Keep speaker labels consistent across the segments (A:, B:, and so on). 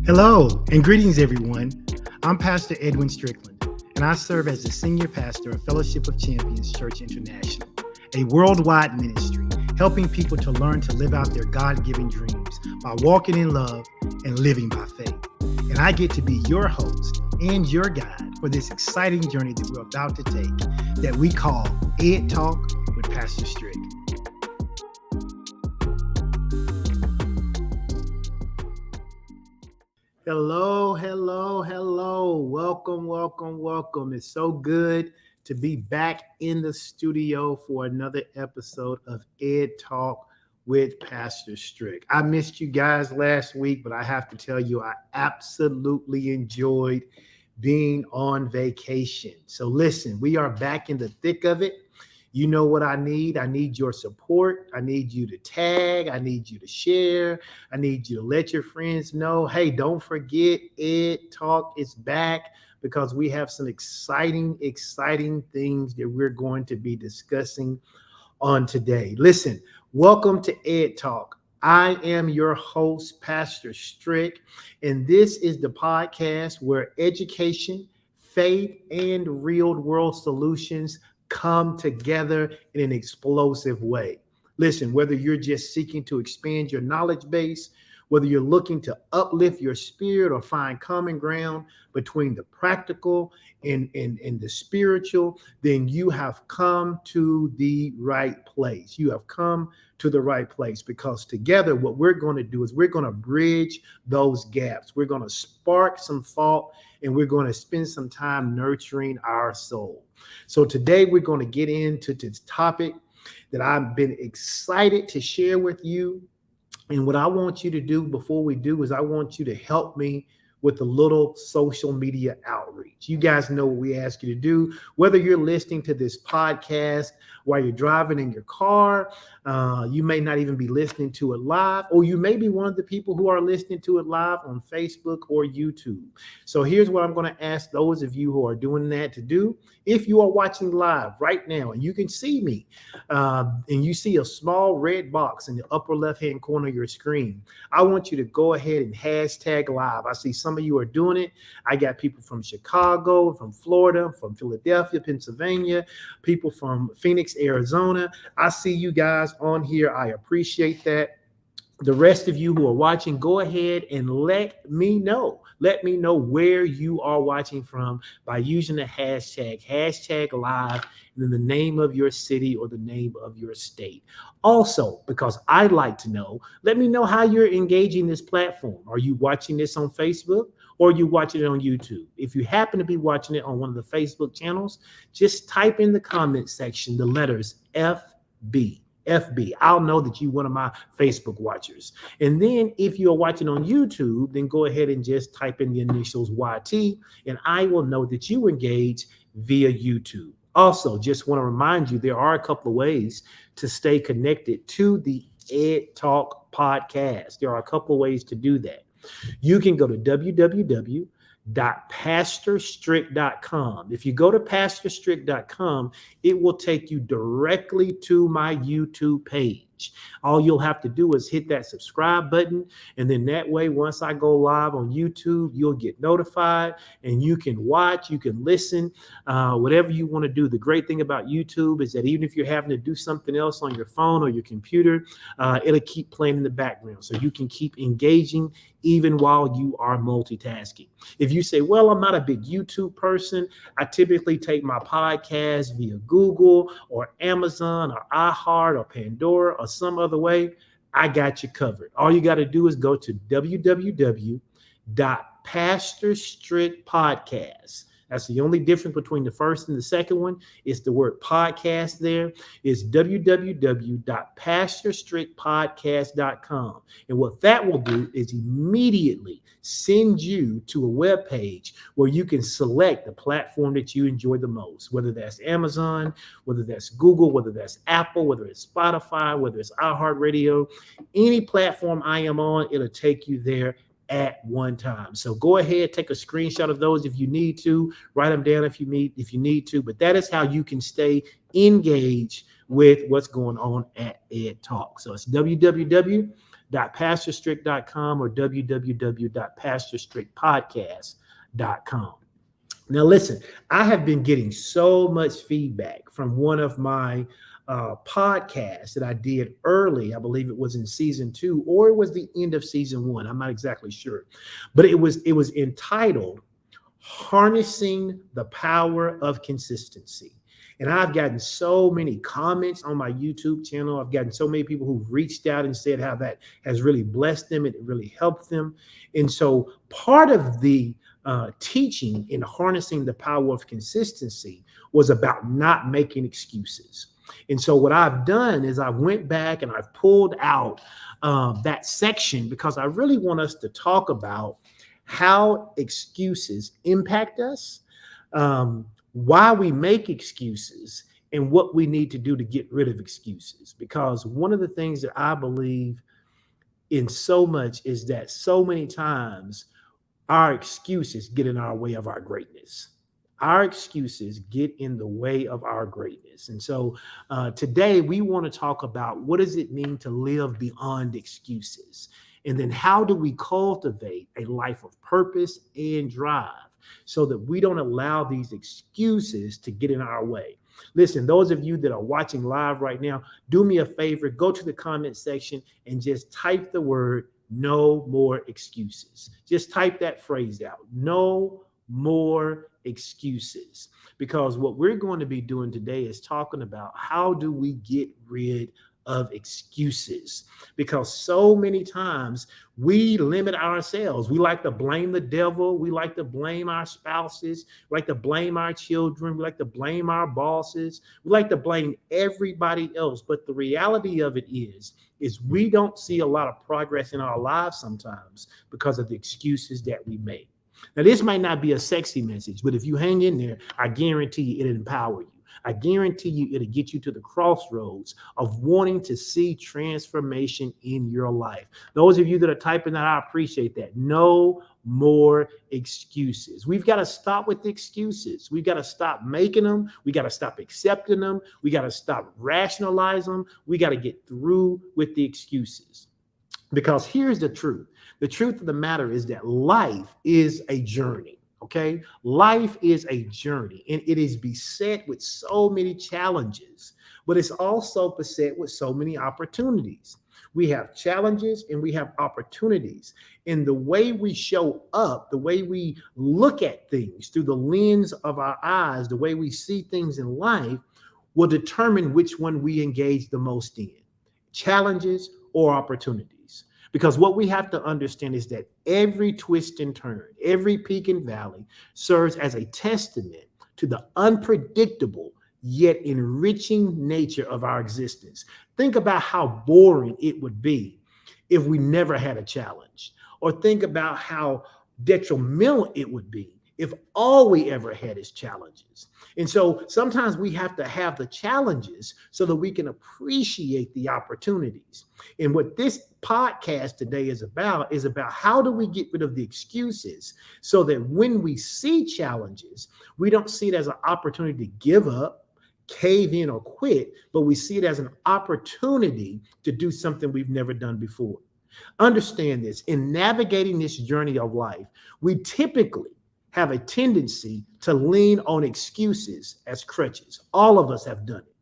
A: Hello and greetings, everyone. I'm Pastor Edwin Strickland, and I serve as the Senior Pastor of Fellowship of Champions Church International, a worldwide ministry helping people to learn to live out their God-given dreams by walking in love and living by faith. And I get to be your host and your guide for this exciting journey that we're about to take that we call EdTalk with Pastor Strick. Hello. Welcome. It's so good to be back in the studio for another episode of EdTalk with Pastor Strick. I missed you guys last week, but I have to tell you, I absolutely enjoyed being on vacation. So listen, we are back in the thick of it. You know what I need? I need your support. I need you to tag. I need you to share. I need you to let your friends know, hey, don't forget EdTalk is back, because we have some exciting things that we're going to be discussing on today. Listen, welcome to EdTalk. I am your host, Pastor Strick, and this is the podcast where education, faith, and real-world solutions come together in an explosive way. Listen, whether you're just seeking to expand your knowledge base, whether you're looking to uplift your spirit or find common ground between the practical and the spiritual, then you have come to the right place. You have come to the right place, because together what we're going to do is we're going to bridge those gaps. We're going to spark some thought, and we're going to spend some time nurturing our soul. So today we're going to get into this topic that I've been excited to share with you. And what I want you to do before we do is I want you to help me with a little social media outreach. You guys know what we ask you to do, whether you're listening to this podcast while you're driving in your car. You may not even be listening to it live, or you may be one of the people who are listening to it live on Facebook or YouTube. So here's what I'm going to ask those of you who are doing that to do. If you are watching live right now and you can see me, and you see a small red box in the upper left-hand corner of your screen, I want you to go ahead and hashtag live. I see some of you are doing it. I got people from Chicago, from Florida, from Philadelphia, Pennsylvania, people from Phoenix, Arizona. I see you guys on here. I appreciate that. The rest of you who are watching, go ahead and let me know. Let me know where you are watching from by using the hashtag live, and then the name of your city or the name of your state. Also, because I'd like to know, let me know how you're engaging this platform. Are you watching this on Facebook, or are you watching it on YouTube? If you happen to be watching it on one of the Facebook channels, just type in the comment section the letters FB. I'll know that you're one of my Facebook watchers. And then if you're watching on YouTube, then go ahead and just type in the initials YT, and I will know that you engage via YouTube. Also, just want to remind you, there are a couple of ways to stay connected to the EdTalk podcast. There are a couple of ways to do that. You can go to www.pastorstrick.com. If you go to pastorstrick.com, it will take you directly to my YouTube page. All you'll have to do is hit that subscribe button, and then that way, once I go live on YouTube, you'll get notified, and you can watch, you can listen, whatever you want to do. The great thing about YouTube is that even if you're having to do something else on your phone or your computer, it'll keep playing in the background, so you can keep engaging even while you are multitasking. If you say, well, I'm not a big YouTube person, I typically take my podcast via Google or Amazon or iHeart or Pandora or some other way, I got you covered. All you got to do is go to www.pastorstrickpodcast. That's the only difference between the first and the second one. It's the word podcast there. It's www.pastorstrickpodcast.com. And what that will do is immediately send you to a web page where you can select the platform that you enjoy the most, whether that's Amazon, whether that's Google, whether that's Apple, whether it's Spotify, whether it's iHeartRadio. Any platform I am on, it'll take you there at one time. So go ahead, take a screenshot of those if you need to, write them down if you need to, but that is how you can stay engaged with what's going on at EdTalk. So it's www www.pastorstrick.com or www.pastorstrickpodcast.com. Now, listen, I have been getting so much feedback from one of my podcasts that I did early. I believe it was in season 2, or it was the end of season 1. I'm not exactly sure, but it was entitled "Harnessing the Power of Consistency." And I've gotten so many comments on my YouTube channel. I've gotten so many people who've reached out and said how that has really blessed them and it really helped them. And so part of the teaching in harnessing the power of consistency was about not making excuses. And so what I've done is I went back and I've pulled out that section because I really want us to talk about how excuses impact us, why we make excuses, and what we need to do to get rid of excuses. Because one of the things that I believe in so much is that so many times our excuses get in our way of our greatness. Our excuses get in the way of our greatness. And so today we want to talk about what does it mean to live beyond excuses? And then how do we cultivate a life of purpose and drive so that we don't allow these excuses to get in our way? Listen, those of you that are watching live right now, do me a favor, go to the comment section and just type the word "no more excuses." Just type that phrase out. No more excuses. Because what we're going to be doing today is talking about how do we get rid of excuses, because so many times we limit ourselves. We like to blame the devil. We like to blame our spouses. We like to blame our children. We like to blame our bosses. We like to blame everybody else. But the reality of it is we don't see a lot of progress in our lives sometimes because of the excuses that we make. Now, this might not be a sexy message, but if you hang in there, I guarantee you it'll empower you. I guarantee you it'll get you to the crossroads of wanting to see transformation in your life. Those of you that are typing that, I appreciate that. No more excuses. We've got to stop with the excuses. We've got to stop making them. We got to stop accepting them. We got to stop rationalizing them. We got to get through with the excuses. Because here's the truth. The truth of the matter is that life is a journey. Okay, life is a journey, and it is beset with so many challenges, but it's also beset with so many opportunities. We have challenges and we have opportunities. And the way we show up, the way we look at things through the lens of our eyes, the way we see things in life will determine which one we engage the most in, challenges or opportunities. Because what we have to understand is that every twist and turn, every peak and valley serves as a testament to the unpredictable yet enriching nature of our existence. Think about how boring it would be if we never had a challenge, or think about how detrimental it would be if all we ever had is challenges. And so sometimes we have to have the challenges so that we can appreciate the opportunities. And what this podcast today is about how do we get rid of the excuses so that when we see challenges, we don't see it as an opportunity to give up, cave in, or quit, but we see it as an opportunity to do something we've never done before. Understand this, in navigating this journey of life, we typically have a tendency to lean on excuses as crutches. All of us have done it.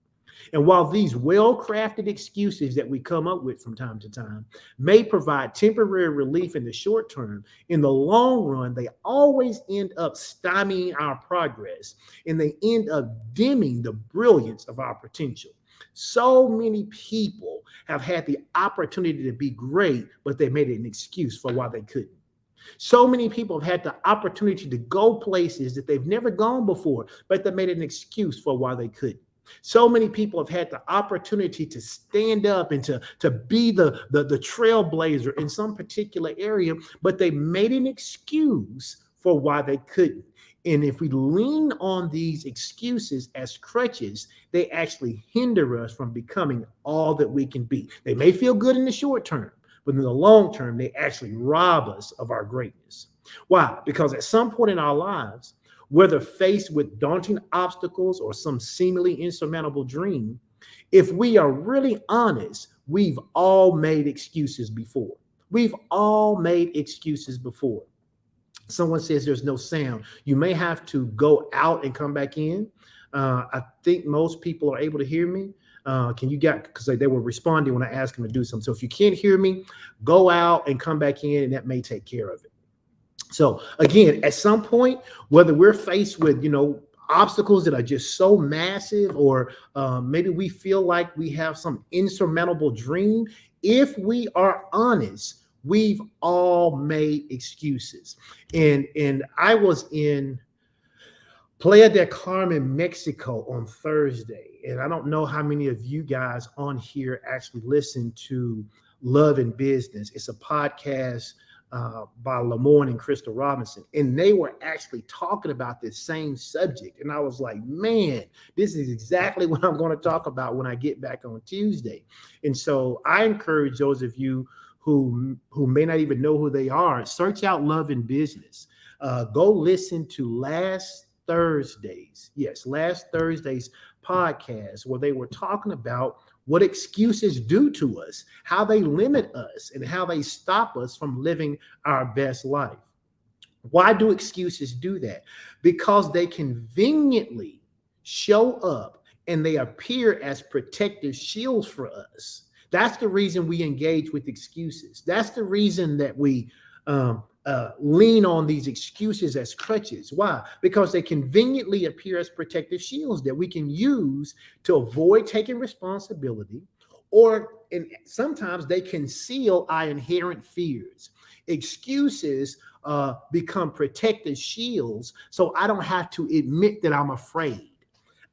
A: And while these well-crafted excuses that we come up with from time to time may provide temporary relief in the short term, in the long run, they always end up stymieing our progress, and they end up dimming the brilliance of our potential. So many people have had the opportunity to be great, but they made it an excuse for why they couldn't. So many people have had the opportunity to go places that they've never gone before, but they made an excuse for why they couldn't. So many people have had the opportunity to stand up and to be the trailblazer in some particular area, but they made an excuse for why they couldn't. And if we lean on these excuses as crutches, they actually hinder us from becoming all that we can be. They may feel good in the short term, but in the long term, they actually rob us of our greatness. Why? Because at some point in our lives, whether faced with daunting obstacles or some seemingly insurmountable dream, if we are really honest, we've all made excuses before. We've all made excuses before. Someone says there's no sound. You may have to go out and come back in. I think most people are able to hear me. Can you get, because they were responding when I asked them to do something. So if you can't hear me, go out and come back in, and that may take care of it. So again, at some point, whether we're faced with, obstacles that are just so massive, or maybe we feel like we have some insurmountable dream, if we are honest, we've all made excuses. And I was in Playa del Carmen, Mexico on Thursday. And I don't know how many of you guys on here actually listen to Love and Business. It's a podcast by Lamorne and Crystal Robinson. And they were actually talking about this same subject. And I was like, man, this is exactly what I'm going to talk about when I get back on Tuesday. And so I encourage those of you who may not even know who they are, search out Love and Business. Go listen to last Thursday's podcast, where they were talking about what excuses do to us, how they limit us, and how they stop us from living our best life. Why do excuses do that? Because they conveniently show up and they appear as protective shields for us. That's the reason we engage with excuses. That's the reason that we lean on these excuses as crutches. Why? Because they conveniently appear as protective shields that we can use to avoid taking responsibility, and sometimes they conceal our inherent fears. Excuses become protective shields, so I don't have to admit that I'm afraid.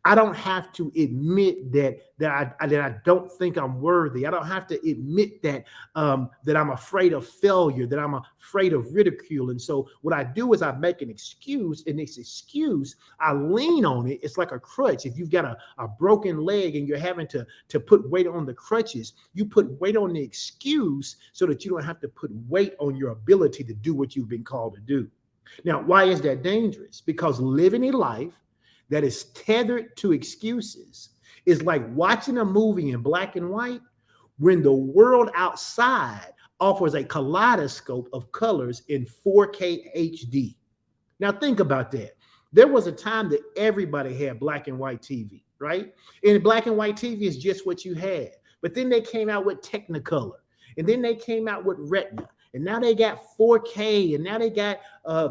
A: I don't have to admit that I don't think I'm worthy. I don't have to admit that that I'm afraid of failure, that I'm afraid of ridicule. And so what I do is I make an excuse, and this excuse, I lean on it. It's like a crutch. If you've got a broken leg and you're having to put weight on the crutches, you put weight on the excuse so that you don't have to put weight on your ability to do what you've been called to do. Now, why is that dangerous? Because living a life that is tethered to excuses is like watching a movie in black and white when the world outside offers a kaleidoscope of colors in 4K HD. Now think about that. There was a time that everybody had black and white TV, right? And black and white TV is just what you had. But then they came out with Technicolor, and then they came out with Retina, and now they got 4K, and now they got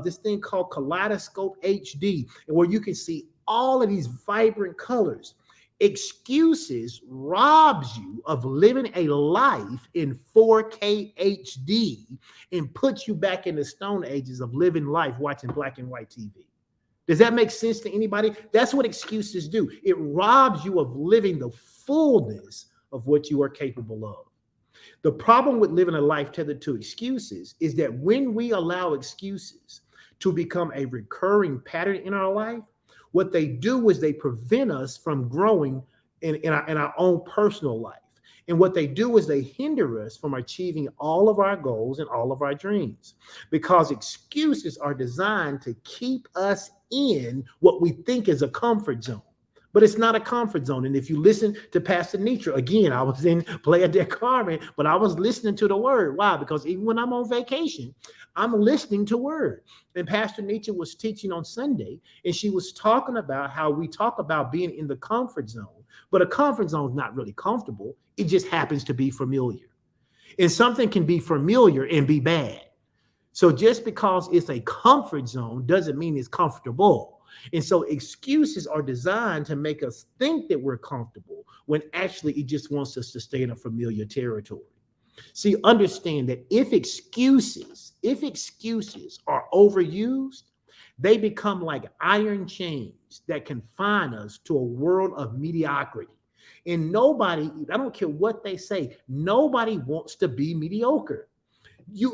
A: this thing called Kaleidoscope HD, and where you can see all of these vibrant colors. Excuses robs you of living a life in 4K HD and puts you back in the stone ages of living life watching black and white TV. Does that make sense to anybody? That's what excuses do. It robs you of living the fullness of what you are capable of. The problem with living a life tethered to excuses is that when we allow excuses to become a recurring pattern in our life, what they do is they prevent us from growing in our own personal life. And what they do is they hinder us from achieving all of our goals and all of our dreams, because excuses are designed to keep us in what we think is a comfort zone. But it's not a comfort zone. And if you listen to Pastor Nitra, again, I was in Playa del Carmen, but I was listening to the word. Why? Because even when I'm on vacation, I'm listening to word. And Pastor Nitra was teaching on Sunday, and she was talking about how we talk about being in the comfort zone, but a comfort zone is not really comfortable. It just happens to be familiar. And something can be familiar and be bad. So just because it's a comfort zone doesn't mean it's comfortable. And so excuses are designed to make us think that we're comfortable when actually it just wants us to stay in a familiar territory. See, understand that if excuses are overused, they become like iron chains that confine us to a world of mediocrity. And nobody, I don't care what they say, nobody wants to be mediocre. You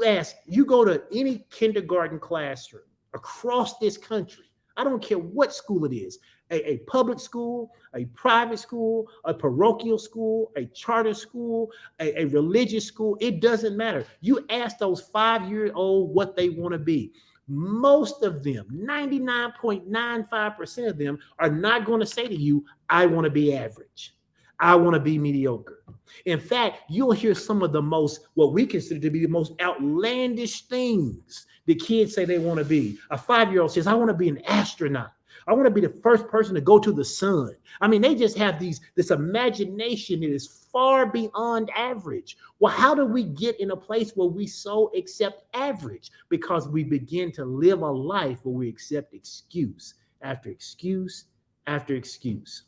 A: go to any kindergarten classroom across this country, I don't care what school it is, a public school, a private school, a parochial school, a charter school, a religious school, it doesn't matter. You ask those 5-year-old what they want to be. Most of them, 99.95% of them, are not going to say to you, I want to be average. I want to be mediocre. In fact, you'll hear some of the most, what we consider to be the most outlandish things the kids say they want to be. A 5-year-old says, I want to be an astronaut. I want to be the first person to go to the sun. I mean, they just have this imagination that is far beyond average. Well, how do we get in a place where we so accept average? Because we begin to live a life where we accept excuse after excuse after excuse.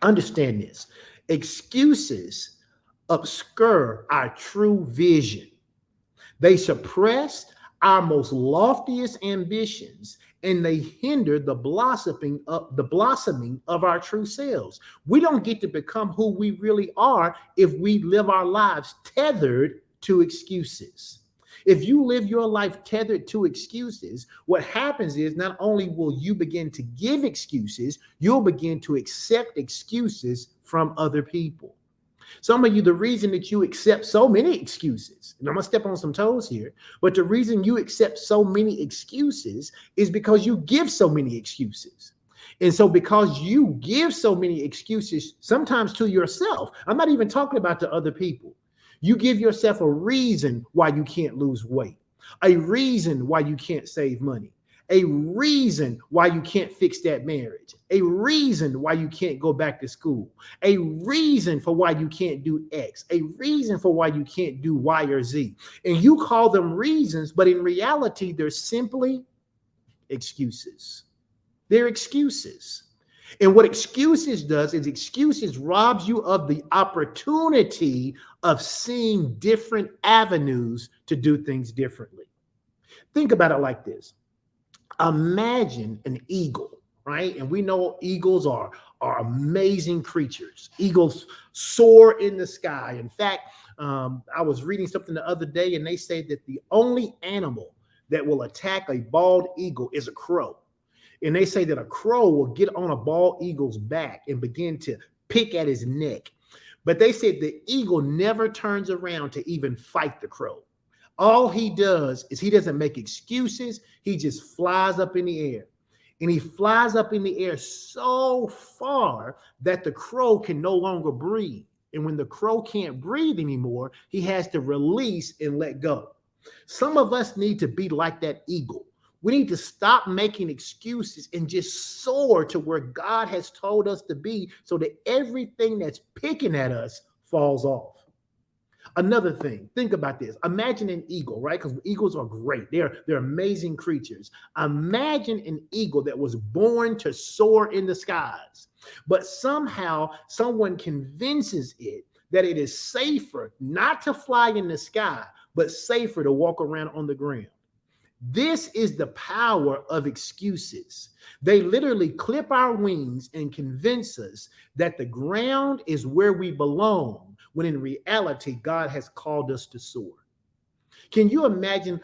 A: Understand this. Excuses obscure our true vision. They suppress our most loftiest ambitions, and they hinder the blossoming of our true selves. We don't get to become who we really are if we live our lives tethered to excuses. If you live your life tethered to excuses, what happens is not only will you begin to give excuses, you'll begin to accept excuses from other people. Some of you, the reason that you accept so many excuses, and I'm going to step on some toes here, but the reason you accept so many excuses is because you give so many excuses. And so because you give so many excuses, sometimes to yourself, I'm not even talking about to other people. You give yourself a reason why you can't lose weight, a reason why you can't save money, a reason why you can't fix that marriage, a reason why you can't go back to school, a reason for why you can't do X, a reason for why you can't do Y or Z. And you call them reasons, but in reality, they're simply excuses. They're excuses. And what excuses does is excuses robs you of the opportunity of seeing different avenues to do things differently. Think about it like this. Imagine an eagle, right? And we know eagles are amazing creatures. Eagles soar in the sky. In fact, I was reading something the other day, and they say that the only animal that will attack a bald eagle is a crow. And they say that a crow will get on a bald eagle's back and begin to pick at his neck. But they said the eagle never turns around to even fight the crow. All he does is he doesn't make excuses. He just flies up in the air. And he flies up in the air so far that the crow can no longer breathe. And when the crow can't breathe anymore, he has to release and let go. Some of us need to be like that eagle. We need to stop making excuses and just soar to where God has told us to be so that everything that's picking at us falls off. Another thing, think about this. Imagine an eagle, right? Because eagles are great. They're amazing creatures. Imagine an eagle that was born to soar in the skies, but somehow someone convinces it that it is safer not to fly in the sky, but safer to walk around on the ground. This is the power of excuses. They literally clip our wings and convince us that the ground is where we belong, when in reality, God has called us to soar. Can you imagine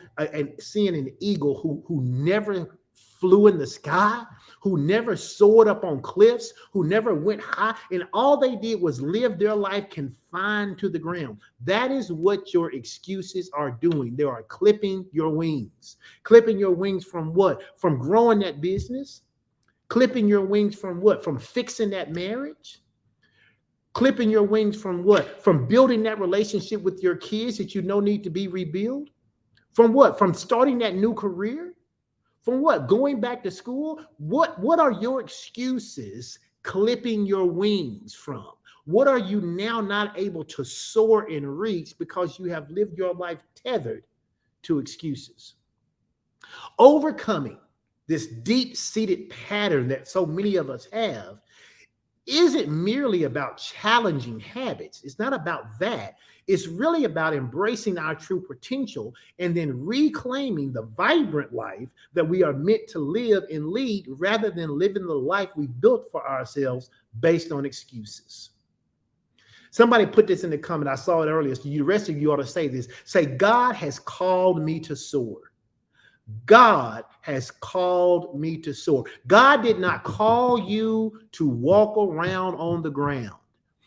A: seeing an eagle who never flew in the sky, who never soared up on cliffs, who never went high, and all they did was live their life confined to the ground? That is what your excuses are doing. They are clipping your wings. Clipping your wings from what? From growing that business? Clipping your wings from what? From fixing that marriage? Clipping your wings from what? From building that relationship with your kids that you know need to be rebuilt? From what? From starting that new career? From what? Going back to school? What are your excuses clipping your wings from? What are you now not able to soar and reach because you have lived your life tethered to excuses? Overcoming this deep-seated pattern that so many of us have isn't merely about challenging habits. It's not about that. It's really about embracing our true potential and then reclaiming the vibrant life that we are meant to live and lead, rather than living the life we built for ourselves based on excuses. Somebody put this in the comment. I saw it earlier. So the rest of you ought to say this. Say, God has called me to soar. God has called me to soar. God did not call you to walk around on the ground.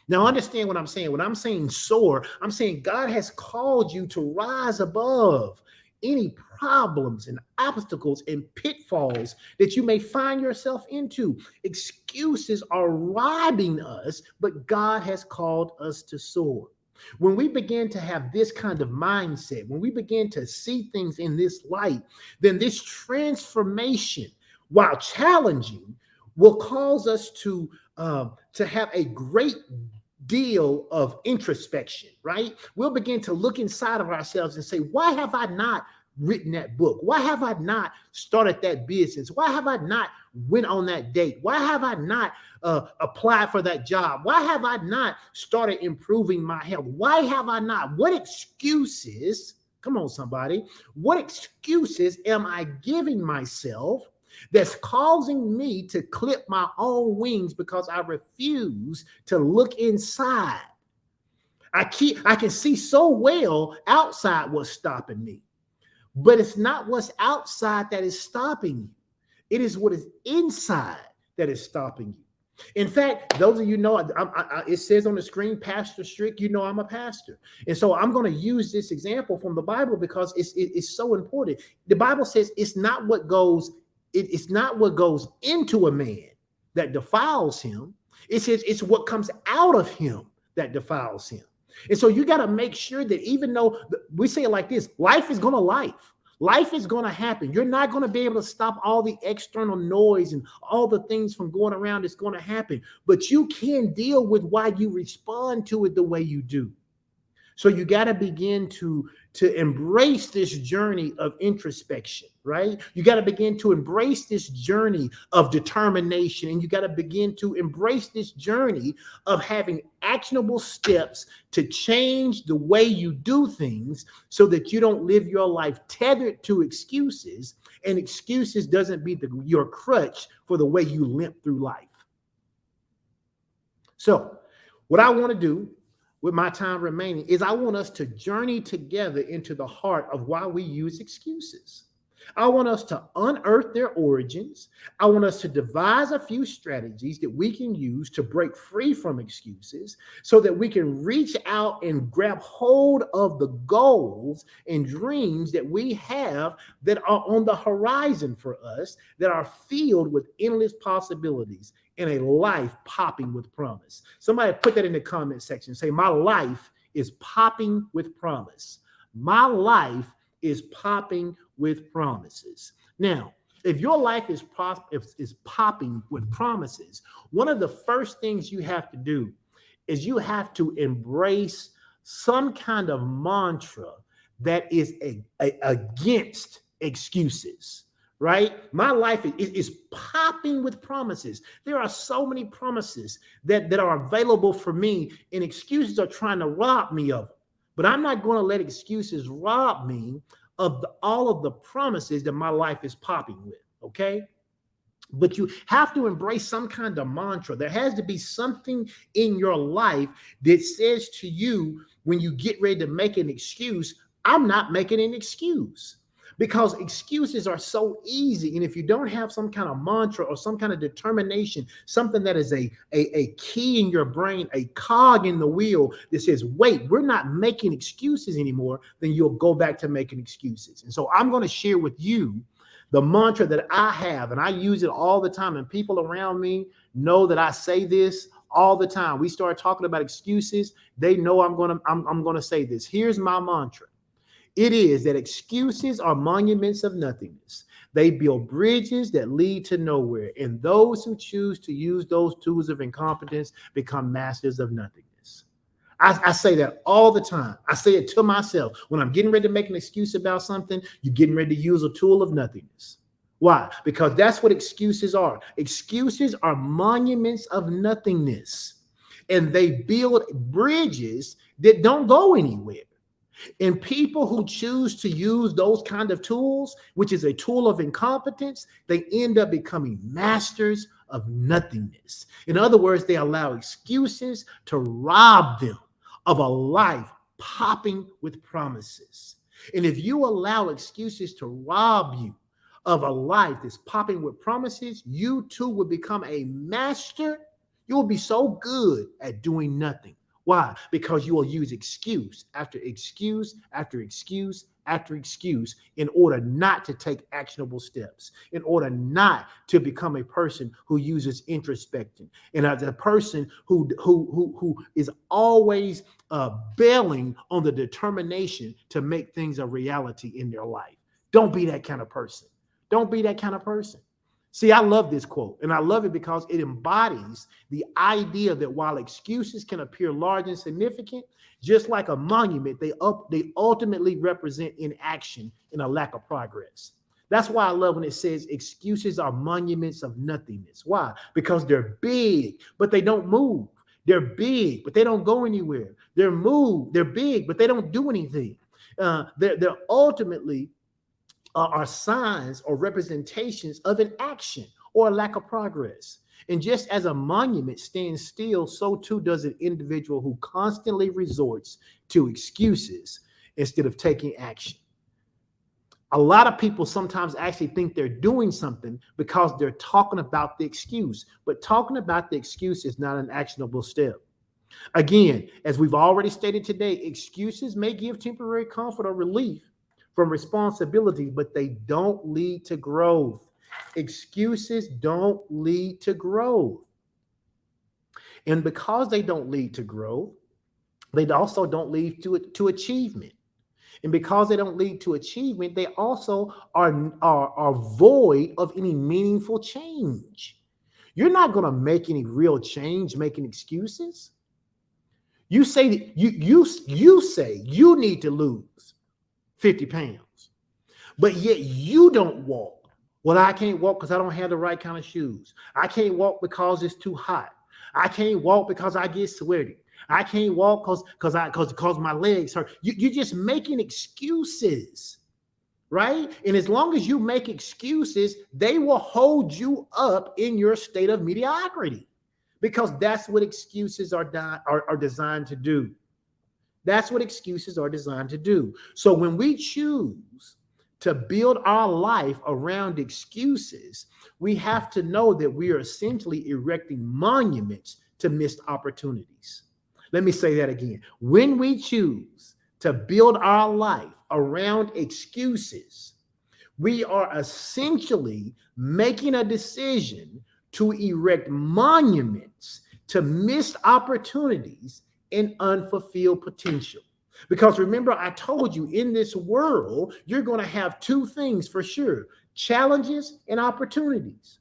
A: Now, understand what I'm saying. When I'm saying soar, I'm saying God has called you to rise above any problems and obstacles and pitfalls that you may find yourself into. Excuses are robbing us, but God has called us to soar. When we begin to have this kind of mindset, when we begin to see things in this light, then this transformation, while challenging, will cause us to have a great deal of introspection, right? We'll begin to look inside of ourselves and say, why have I not written that book? Why have I not started that business? Why have I not went on that date? Why have I not applied for that job? Why have I not started improving my health? Why have I not? What excuses, come on somebody, what excuses am I giving myself that's causing me to clip my own wings because I refuse to look inside? I can see so well outside what's stopping me, but it's not what's outside that is stopping you. It is what is inside that is stopping you. In fact, those of you know, it says on the screen, Pastor Strick, you know I'm a pastor. And so I'm going to use this example from the Bible because it's so important. The Bible says it's not what goes into a man that defiles him. It says it's what comes out of him that defiles him. And so you got to make sure that even though we say it like this, life is going to life. Life is going to happen. You're not going to be able to stop all the external noise and all the things from going around. It's going to happen. But you can deal with why you respond to it the way you do. So you got to begin to embrace this journey of introspection, right? You got to begin to embrace this journey of determination, and you got to begin to embrace this journey of having actionable steps to change the way you do things so that you don't live your life tethered to excuses, and excuses doesn't be your crutch for the way you limp through life. So what I want to do with my time remaining is I want us to journey together into the heart of why we use excuses. I want us to unearth their origins. I want us to devise a few strategies that we can use to break free from excuses so that we can reach out and grab hold of the goals and dreams that we have that are on the horizon for us, that are filled with endless possibilities in a life popping with promise. Somebody put that in the comment section. Say, my life is popping with promise. My life is popping with promises. Now, if your life is popping with promises, one of the first things you have to do is you have to embrace some kind of mantra that is against excuses. Right? My life is popping with promises. There are so many promises that are available for me, and excuses are trying to rob me of them. But I'm not going to let excuses rob me of all of the promises that my life is popping with, okay? But you have to embrace some kind of mantra. There has to be something in your life that says to you when you get ready to make an excuse, I'm not making an excuse. Because excuses are so easy. And if you don't have some kind of mantra or some kind of determination, something that is a key in your brain, a cog in the wheel that says, wait, we're not making excuses anymore, then you'll go back to making excuses. And so I'm going to share with you the mantra that I have, and I use it all the time. And people around me know that I say this all the time. We start talking about excuses. They know I'm going to say this. Here's my mantra. It is that excuses are monuments of nothingness. They build bridges that lead to nowhere. And those who choose to use those tools of incompetence become masters of nothingness. I say that all the time. I say it to myself. When I'm getting ready to make an excuse about something, you're getting ready to use a tool of nothingness. Why? Because that's what excuses are. Excuses are monuments of nothingness. And they build bridges that don't go anywhere. And people who choose to use those kind of tools, which is a tool of incompetence, they end up becoming masters of nothingness. In other words, they allow excuses to rob them of a life popping with promises. And if you allow excuses to rob you of a life that's popping with promises, you too will become a master. You will be so good at doing nothing. Why? Because you will use excuse after excuse after excuse after excuse in order not to take actionable steps, in order not to become a person who uses introspection, and as a person who is always bailing on the determination to make things a reality in their life. Don't be that kind of person. Don't be that kind of person. See, I love this quote, and I love it because it embodies the idea that while excuses can appear large and significant, just like a monument, they ultimately represent inaction and a lack of progress. That's why I love when it says excuses are monuments of nothingness. Why? Because they're big, but they don't move. They're big, but they don't go anywhere. They're big, but they don't do anything. They're ultimately are signs or representations of an action or a lack of progress. And just as a monument stands still, so too does an individual who constantly resorts to excuses instead of taking action. A lot of people sometimes actually think they're doing something because they're talking about the excuse, but talking about the excuse is not an actionable step. Again, as we've already stated today, excuses may give temporary comfort or relief from responsibility, but they don't lead to growth. Excuses don't lead to growth. And because they don't lead to growth, they also don't lead to achievement. And because they don't lead to achievement, they also are void of any meaningful change. You're not going to make any real change making excuses. You say that you say you need to lose 50 pounds, but yet you don't walk. Well, I can't walk because I don't have the right kind of shoes. I can't walk because it's too hot. I can't walk because I get sweaty. I can't walk because my legs hurt. You're just making excuses, right? And as long as you make excuses, they will hold you up in your state of mediocrity, because that's what excuses are designed to do. That's what excuses are designed to do. So when we choose to build our life around excuses, we have to know that we are essentially erecting monuments to missed opportunities. Let me say that again. When we choose to build our life around excuses, we are essentially making a decision to erect monuments to missed opportunities and unfulfilled potential. Because remember, I told you in this world, you're going to have two things for sure: challenges and opportunities.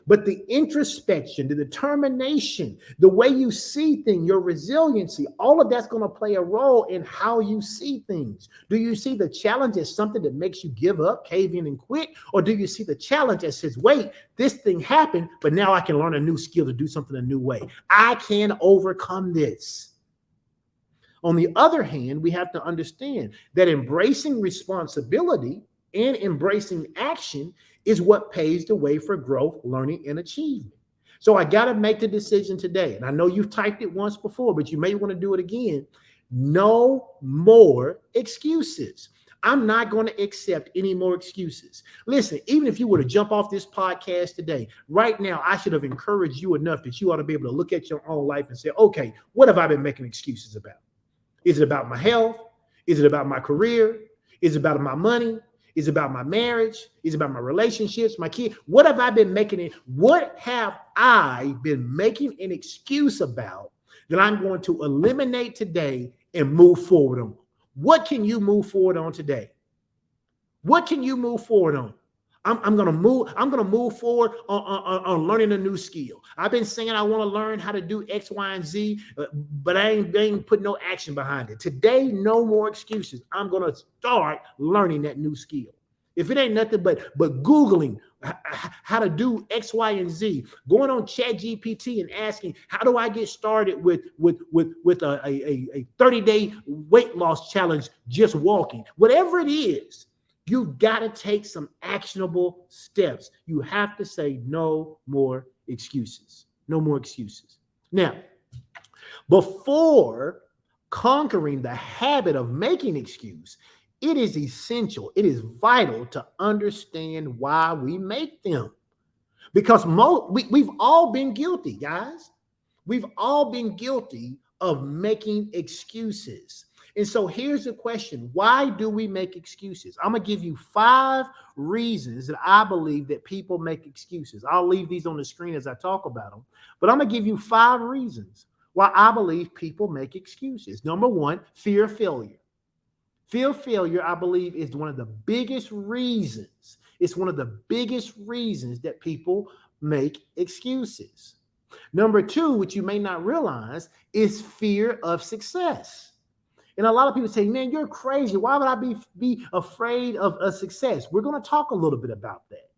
A: But the introspection, the determination, the way you see things, your resiliency, all of that's going to play a role in how you see things. Do you see the challenge as something that makes you give up, cave in, and quit? Or do you see the challenge that says, wait, this thing happened, but now I can learn a new skill to do something a new way. I can overcome this. On the other hand, we have to understand that embracing responsibility and embracing action is what paves the way for growth, learning, and achievement. So I got to make the decision today. And I know you've typed it once before, but you may want to do it again. No more excuses. I'm not going to accept any more excuses. Listen, even if you were to jump off this podcast today, right now, I should have encouraged you enough that you ought to be able to look at your own life and say, okay, what have I been making excuses about? Is it about my health? Is it about my career? Is it about my money? Is it about my marriage? Is it about my relationships, my kids? What have I been making it? What have I been making an excuse about that I'm going to eliminate today and move forward on? What can you move forward on today? What can you move forward on? I'm gonna move forward on learning a new skill. I've been saying I want to learn how to do X, Y, and Z, but I ain't put no action behind it. Today, no more excuses. I'm gonna start learning that new skill. If it ain't nothing but Googling how to do X, Y, and Z, going on ChatGPT and asking, how do I get started with a 30-day weight loss challenge just walking? Whatever it is, you've got to take some actionable steps. You have to say no more excuses. No more excuses. Now, before conquering the habit of making excuse, it is essential, it is vital to understand why we make them. Because we've all been guilty, guys. We've all been guilty of making excuses. And so here's the question. Why do we make excuses? I'm going to give you 5 reasons that I believe that people make excuses. I'll leave these on the screen as I talk about them, but I'm going to give you 5 reasons why I believe people make excuses. Number 1, fear of failure. Fear of failure, I believe, is one of the biggest reasons. It's one of the biggest reasons that people make excuses. Number 2, which you may not realize, is fear of success. And a lot of people say, man, you're crazy. Why would I be afraid of a success? We're going to talk a little bit about that.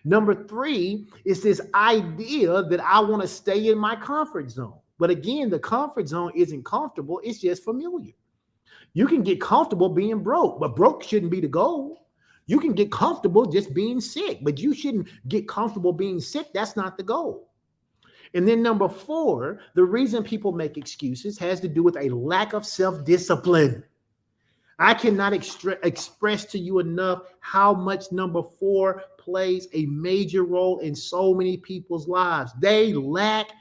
A: Number 3 is this idea that I want to stay in my comfort zone. But again, the comfort zone isn't comfortable. It's just familiar. You can get comfortable being broke, but broke shouldn't be the goal. You can get comfortable just being sick, but you shouldn't get comfortable being sick. That's not the goal. And then number 4, the reason people make excuses has to do with a lack of self-discipline. I cannot express to you enough how much number 4 plays a major role in so many people's lives. They lack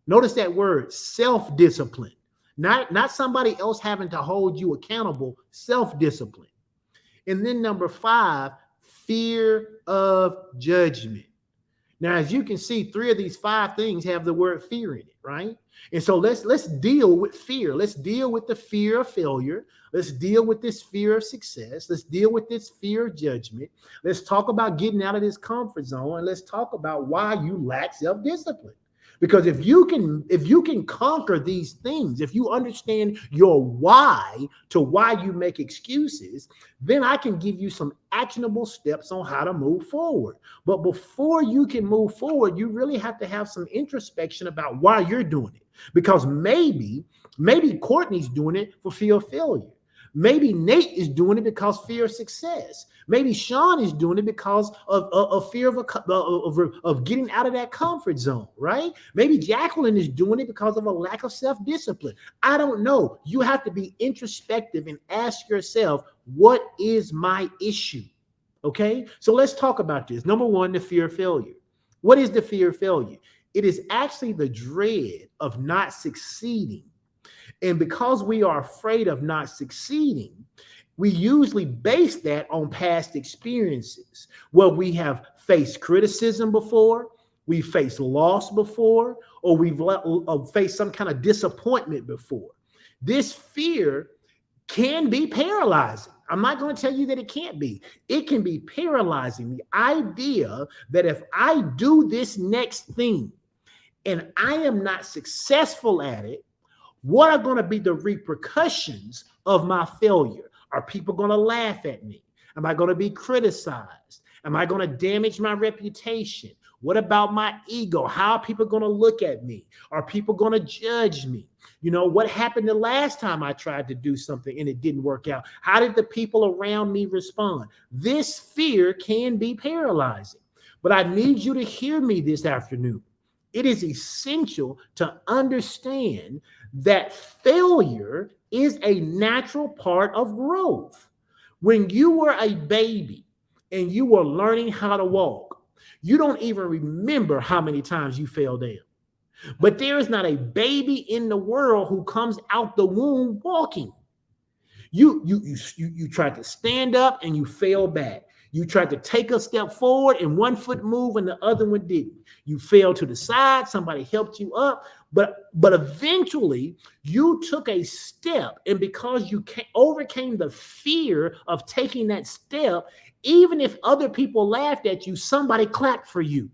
A: notice that word, self-discipline. Not somebody else having to hold you accountable, self-discipline. And then number 5, fear of judgment. Now, as you can see, 3 of these 5 things have the word fear in it, right? And so let's deal with fear. Let's deal with the fear of failure. Let's deal with this fear of success. Let's deal with this fear of judgment. Let's talk about getting out of this comfort zone, and let's talk about why you lack self-discipline. Because if you can conquer these things, if you understand your why to why you make excuses, then I can give you some actionable steps on how to move forward. But before you can move forward, you really have to have some introspection about why you're doing it. Because maybe Courtney's doing it for fear of failure. Maybe Nate is doing it because fear of success. Maybe Sean is doing it because of fear of getting out of that comfort zone, right? Maybe Jacqueline is doing it because of a lack of self-discipline. I don't know. You have to be introspective and ask yourself, what is my issue? Okay, so let's talk about this. Number 1, the fear of failure. What is the fear of failure? It is actually the dread of not succeeding. And because we are afraid of not succeeding, we usually base that on past experiences where we have faced criticism before, we faced loss before, or we've faced some kind of disappointment before. This fear can be paralyzing. I'm not going to tell you that it can't be. It can be paralyzing. The idea that if I do this next thing and I am not successful at it, what are going to be the repercussions of my failure? Are people going to laugh at me? Am I going to be criticized? Am I going to damage my reputation? What about my ego? How are people going to look at me? Are people going to judge me? You know, what happened the last time I tried to do something and it didn't work out? How did the people around me respond? This fear can be paralyzing. But I need you to hear me this afternoon. It is essential to understand that failure is a natural part of growth. When you were a baby and you were learning how to walk, you don't even remember how many times you fell down. But there is not a baby in the world who comes out the womb walking. You tried to stand up and you fell back. You tried to take a step forward and one foot moved and the other one didn't. You fell to the side. Somebody helped you up. But eventually you took a step. And because you overcame the fear of taking that step, even if other people laughed at you, somebody clapped for you.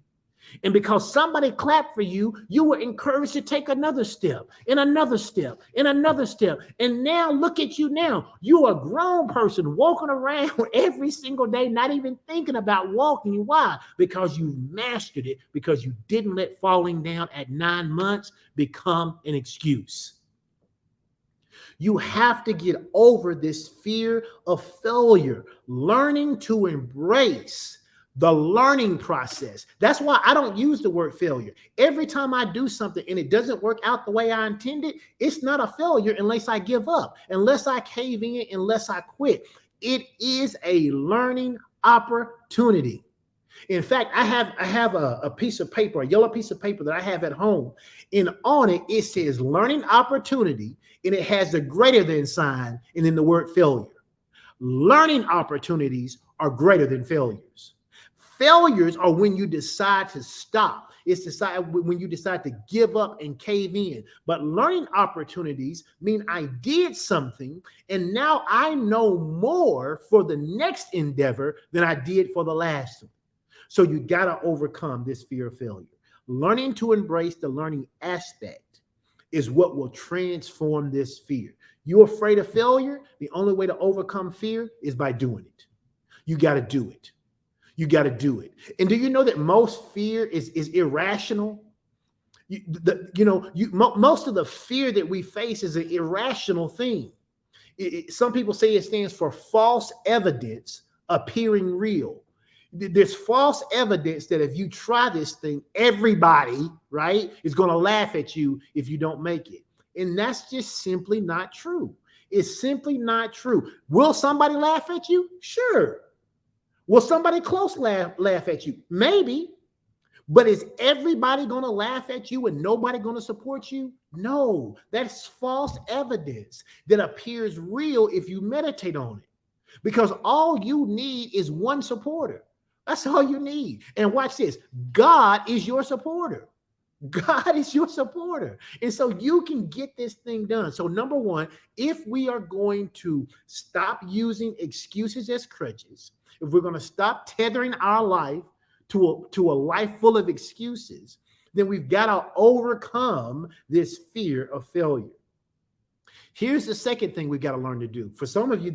A: And because somebody clapped for you, you were encouraged to take another step and another step and another step. And now look at you now. You're a grown person walking around every single day, not even thinking about walking. Why? Because you mastered it, because you didn't let falling down at 9 months become an excuse. You have to get over this fear of failure, learning to embrace the learning process. That's why I don't use the word failure. Every time I do something and it doesn't work out the way I intended, it's not a failure unless I give up, unless I cave in, unless I quit. It is a learning opportunity. In fact, I have a piece of paper, a yellow piece of paper that I have at home, and on it, it says learning opportunity. and it has the greater than sign and then the word failure. Learning opportunities are greater than failures. Failures are when you decide to stop. It's when you decide to give up and cave in. But learning opportunities mean I did something and now I know more for the next endeavor than I did for the last one. So you got to overcome this fear of failure. Learning to embrace the learning aspect is what will transform this fear. You're afraid of failure? The only way to overcome fear is by doing it. You got to do it. You got to do it. And do you know that most fear is irrational? Most of the fear that we face is an irrational thing. Some people say it stands for false evidence appearing real. There's false evidence that if you try this thing, everybody, right, is going to laugh at you if you don't make it. And that's just simply not true. It's simply not true. Will somebody laugh at you? Sure. Will somebody close laugh at you? Maybe. But is everybody going to laugh at you and nobody going to support you? No. That's false evidence that appears real if you meditate on it. Because all you need is one supporter. That's all you need. And watch this. God is your supporter. God is your supporter. And so you can get this thing done. So number one, if we are going to stop using excuses as crutches, if we're going to stop tethering our life to a life full of excuses, then we've got to overcome this fear of failure. Here's the second thing we got to learn to do. For some of you,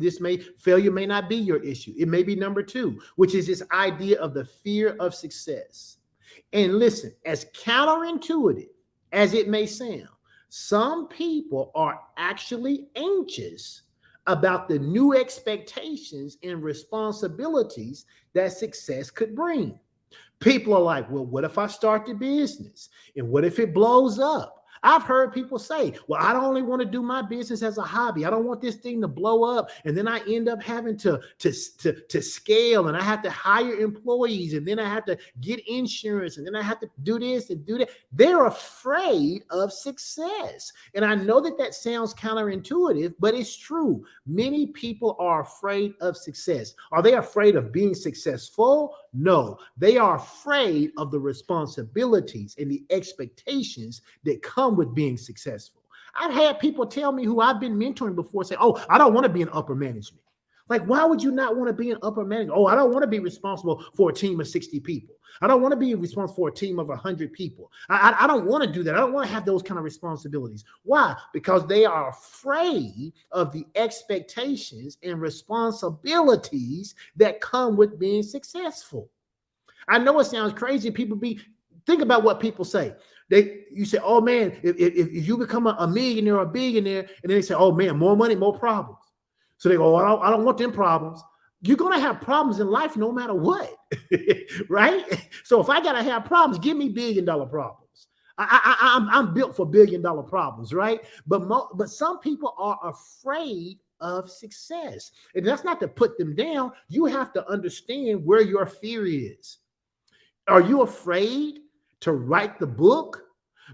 A: failure may not be your issue. It may be number two, which is this idea of the fear of success. And listen, as counterintuitive as it may sound, some people are actually anxious about the new expectations and responsibilities that success could bring. People are like, well, what if I start the business? And what if it blows up? I've heard people say, well, I don't only want to do my business as a hobby. I don't want this thing to blow up. And then I end up having to scale, and I have to hire employees, and then I have to get insurance, and then I have to do this and do that. They're afraid of success. And I know that sounds counterintuitive, but it's true. Many people are afraid of success. Are they afraid of being successful? No, they are afraid of the responsibilities and the expectations that come with being successful. I've had people tell me who I've been mentoring before say, oh, I don't want to be in upper management. Like, why would you not want to be in upper management? Oh, I don't want to be responsible for a team of 60 people. I don't want to be responsible for a team of 100 people. I don't want to do that. I don't want to have those kind of responsibilities. Why? Because they are afraid of the expectations and responsibilities that come with being successful. I know it sounds crazy. Think about what people say. You say, oh man, if you become a millionaire or a billionaire, and then they say, oh man, more money, more problems. So they go, oh, I don't want them problems. You're going to have problems in life no matter what, right? So if I got to have problems, give me $1 billion problems. I'm built for $1 billion problems, right? But some people are afraid of success. And that's not to put them down. You have to understand where your fear is. Are you afraid to write the book?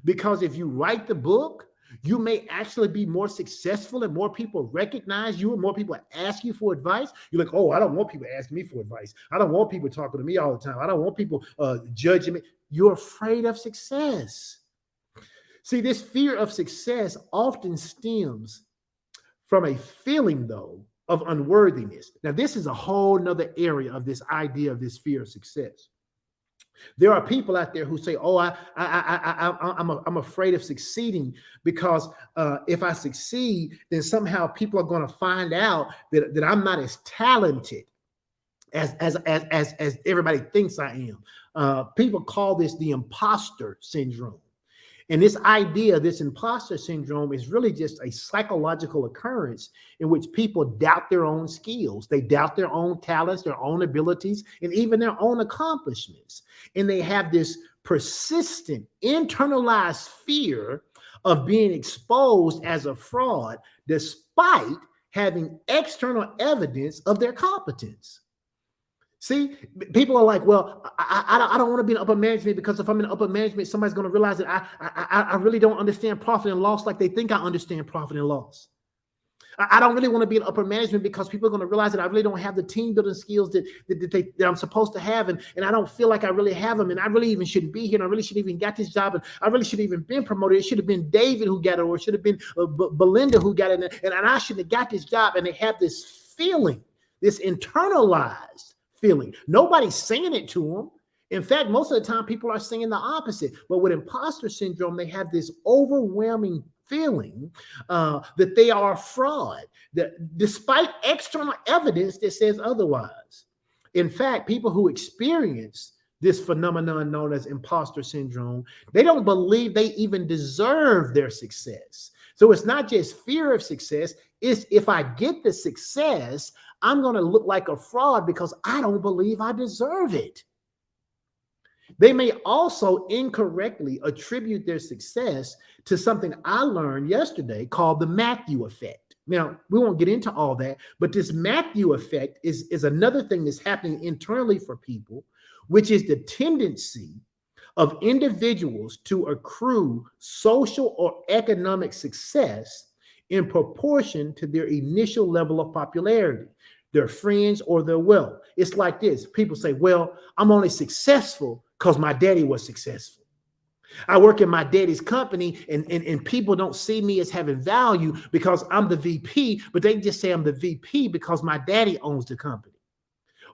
A: Because if you write the book, you may actually be more successful and more people recognize you and more people ask you for advice. You're like, oh, I don't want people asking me for advice. I don't want people talking to me all the time. I don't want people judging me. You're afraid of success. See, this fear of success often stems from a feeling, though, of unworthiness. Now, this is a whole nother area of this idea of this fear of success. There are people out there who say, oh, I'm afraid of succeeding because if I succeed, then somehow people are going to find out that I'm not as talented as everybody thinks I am. People call this the imposter syndrome. And this idea, this imposter syndrome, is really just a psychological occurrence in which people doubt their own skills. They doubt their own talents, their own abilities, and even their own accomplishments. And they have this persistent, internalized fear of being exposed as a fraud, despite having external evidence of their competence. See, people are like, well, I don't want to be in upper management because if I'm in upper management, somebody's going to realize that I really don't understand profit and loss like they think I understand profit and loss. I don't really want to be in upper management because people are going to realize that I really don't have the team building skills that I'm supposed to have. And I don't feel like I really have them. And I really even shouldn't be here. And I really shouldn't even got this job. And I really should have even been promoted. It should have been David who got it, or it should have been Belinda who got it. And I shouldn't have got this job. And they have this feeling, this internalized feeling. Nobody's saying it to them. In fact, most of the time, people are saying the opposite. But with imposter syndrome, they have this overwhelming feeling that they are a fraud, that despite external evidence that says otherwise. In fact, people who experience this phenomenon known as imposter syndrome, they don't believe they even deserve their success. So it's not just fear of success. It's if I get the success, I'm going to look like a fraud because I don't believe I deserve it. They may also incorrectly attribute their success to something I learned yesterday called the Matthew effect. Now, we won't get into all that, but this Matthew effect is another thing that's happening internally for people, which is the tendency of individuals to accrue social or economic success in proportion to their initial level of popularity, their friends, or their wealth. It's like this. People say, well, I'm only successful because my daddy was successful. I work in my daddy's company and people don't see me as having value because I'm the VP, but they just say I'm the VP because my daddy owns the company.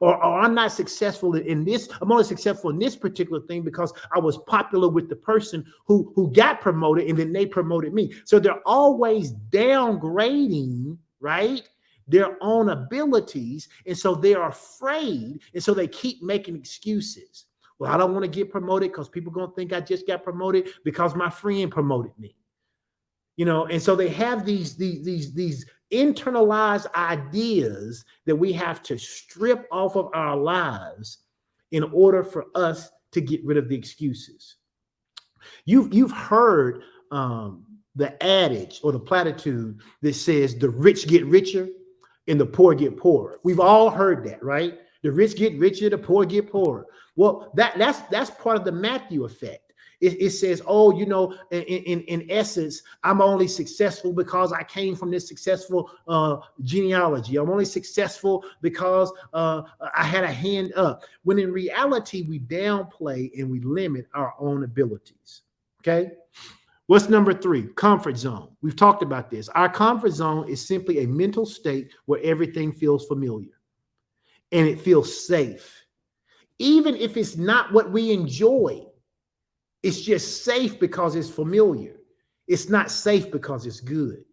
A: Or I'm not successful in this. I'm only successful in this particular thing because I was popular with the person who got promoted and then they promoted me. So they're always downgrading, right, their own abilities. And so they're afraid. And so they keep making excuses. Well, I don't want to get promoted because people are going to think I just got promoted because my friend promoted me. You know, and so they have these internalized ideas that we have to strip off of our lives in order for us to get rid of the excuses. You've heard the adage or the platitude that says the rich get richer and the poor get poorer. We've all heard that, right? The rich get richer, the poor get poorer. Well, that's part of the Matthew effect. It says, oh, you know, in essence, I'm only successful because I came from this successful genealogy. I'm only successful because I had a hand up. When in reality, we downplay and we limit our own abilities. Okay. What's number 3? Comfort zone. We've talked about this. Our comfort zone is simply a mental state where everything feels familiar and it feels safe. Even if it's not what we enjoy, it's just safe because it's familiar. It's not safe because it's good.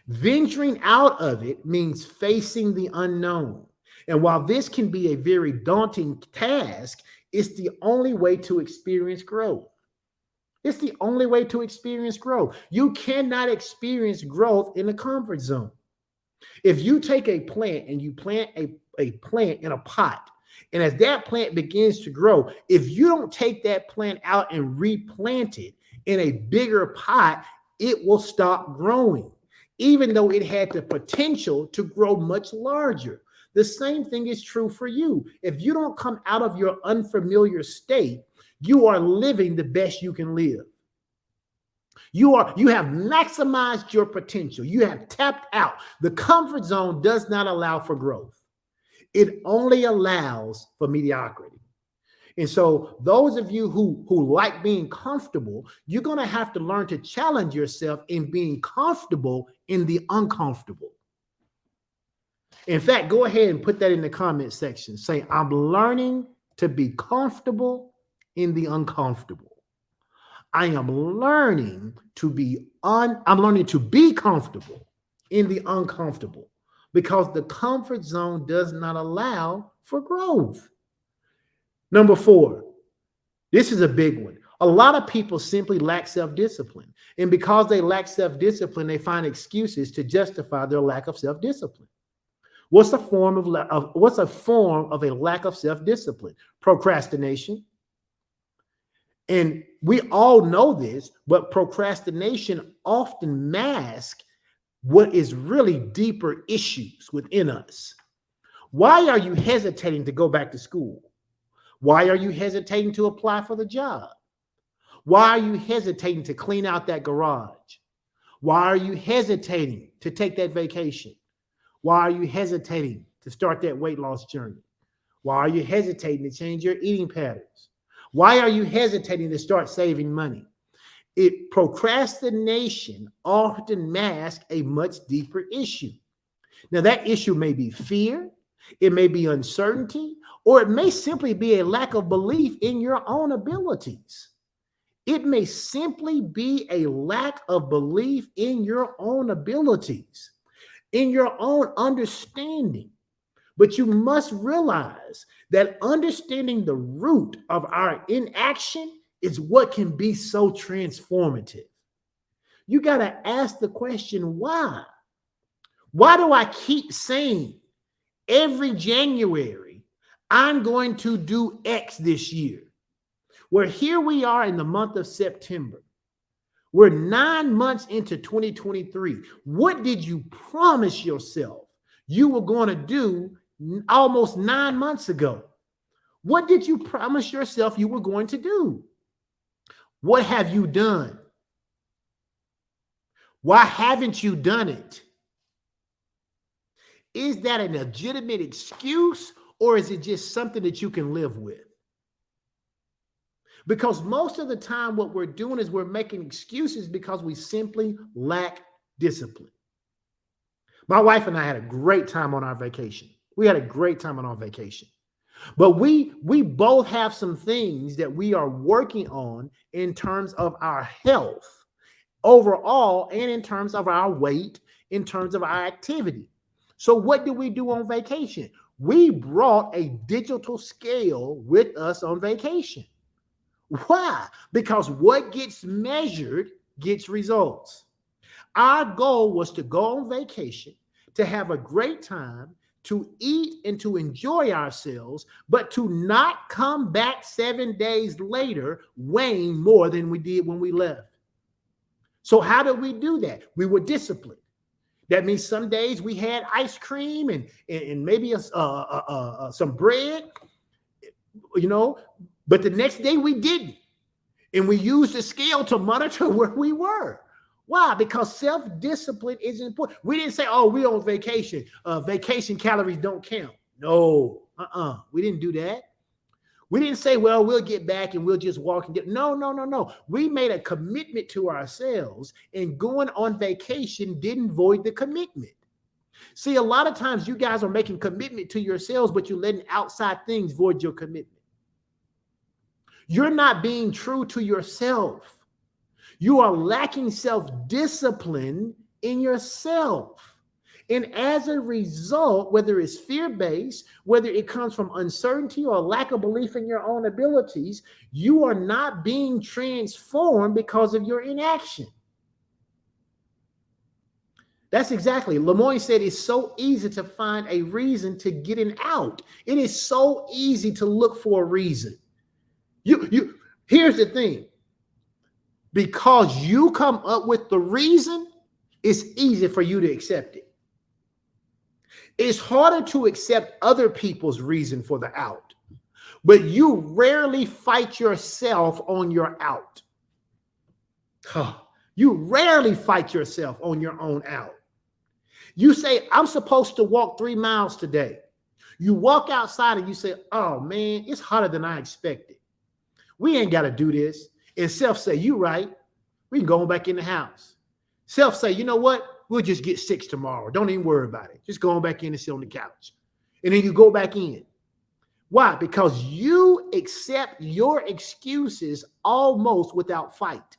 A: Venturing out of it means facing the unknown. And while this can be a very daunting task, it's the only way to experience growth. It's the only way to experience growth. You cannot experience growth in the comfort zone. If you take a plant and you plant a plant in a pot, and as that plant begins to grow, if you don't take that plant out and replant it in a bigger pot, it will stop growing, even though it had the potential to grow much larger. The same thing is true for you. If you don't come out of your unfamiliar state, you are living the best you can live. You have maximized your potential. You have tapped out. The comfort zone does not allow for growth. It only allows for mediocrity. And so those of you who like being comfortable, you're going to have to learn to challenge yourself in being comfortable in the uncomfortable. In fact, go ahead and put that in the comment section. Say, I'm learning to be comfortable in the uncomfortable. I am learning to be comfortable in the uncomfortable, because the comfort zone does not allow for growth. Number 4, this is a big one. A lot of people simply lack self-discipline. And because they lack self-discipline, they find excuses to justify their lack of self-discipline. What's a form of a lack of self-discipline? Procrastination. And we all know this, but procrastination often masks what is really deeper issues within us. Why are you hesitating to go back to school? Why are you hesitating to apply for the job? Why are you hesitating to clean out that garage? Why are you hesitating to take that vacation? Why are you hesitating to start that weight loss journey? Why are you hesitating to change your eating patterns? Why are you hesitating to start saving money? Procrastination often masks a much deeper issue. Now, that issue may be fear, it may be uncertainty, or it may simply be a lack of belief in your own abilities. It may simply be a lack of belief in your own abilities, in your own understanding. But you must realize that understanding the root of our inaction is what can be so transformative. You got to ask the question, why? Why do I keep saying every January, I'm going to do X this year? Where here we are in the month of September. We're 9 months into 2023. What did you promise yourself you were going to do almost 9 months ago? What did you promise yourself you were going to do? What have you done? Why haven't you done it? Is that a legitimate excuse, or is it just something that you can live with? Because most of the time what we're doing is we're making excuses because we simply lack discipline. My wife and I had a great time on our vacation. We had a great time on our vacation. But we both have some things that we are working on in terms of our health overall and in terms of our weight, in terms of our activity. So what did we do on vacation? We brought a digital scale with us on vacation. Why? Because what gets measured gets results. Our goal was to go on vacation, to have a great time, to eat and to enjoy ourselves, but to not come back 7 days later weighing more than we did when we left. So how did we do that? We were disciplined. That means some days we had ice cream and maybe some bread, but the next day we didn't. And we used the scale to monitor where we were. Why? Because self-discipline is important. We didn't say, oh, we're on vacation. Vacation calories don't count. No, we didn't do that. We didn't say, well, we'll get back and we'll just walk and get. No. We made a commitment to ourselves, and going on vacation didn't void the commitment. See, a lot of times you guys are making commitment to yourselves, but you're letting outside things void your commitment. You're not being true to yourself. You are lacking self-discipline in yourself. And as a result, whether it's fear-based, whether it comes from uncertainty or lack of belief in your own abilities, you are not being transformed because of your inaction. That's exactly. Lemoyne said it's so easy to find a reason to get an out. It is so easy to look for a reason. Here's the thing. Because you come up with the reason, it's easy for you to accept it. It's harder to accept other people's reason for the out, but you rarely fight yourself on your out. You rarely fight yourself on your own out. You say, I'm supposed to walk 3 miles today. You walk outside and you say, oh man, it's hotter than I expected. We ain't got to do this. And self say, you right. We can go back in the house. Self say, you know what? We'll just get 6 tomorrow. Don't even worry about it. Just go on back in and sit on the couch. And then you go back in. Why? Because you accept your excuses almost without fight.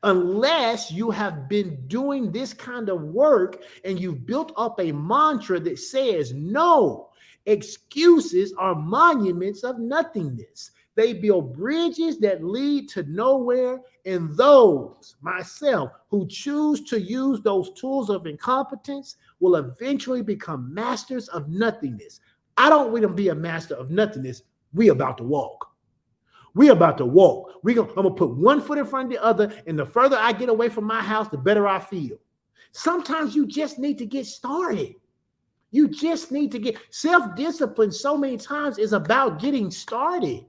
A: Unless you have been doing this kind of work and you've built up a mantra that says, no, excuses are monuments of nothingness. They build bridges that lead to nowhere, and those, myself, who choose to use those tools of incompetence will eventually become masters of nothingness. I don't want to be a master of nothingness. We about to walk. We about to walk. I'm going to put one foot in front of the other, and the further I get away from my house, the better I feel. Sometimes you just need to get started. You just need to get self-discipline. So many times is about getting started.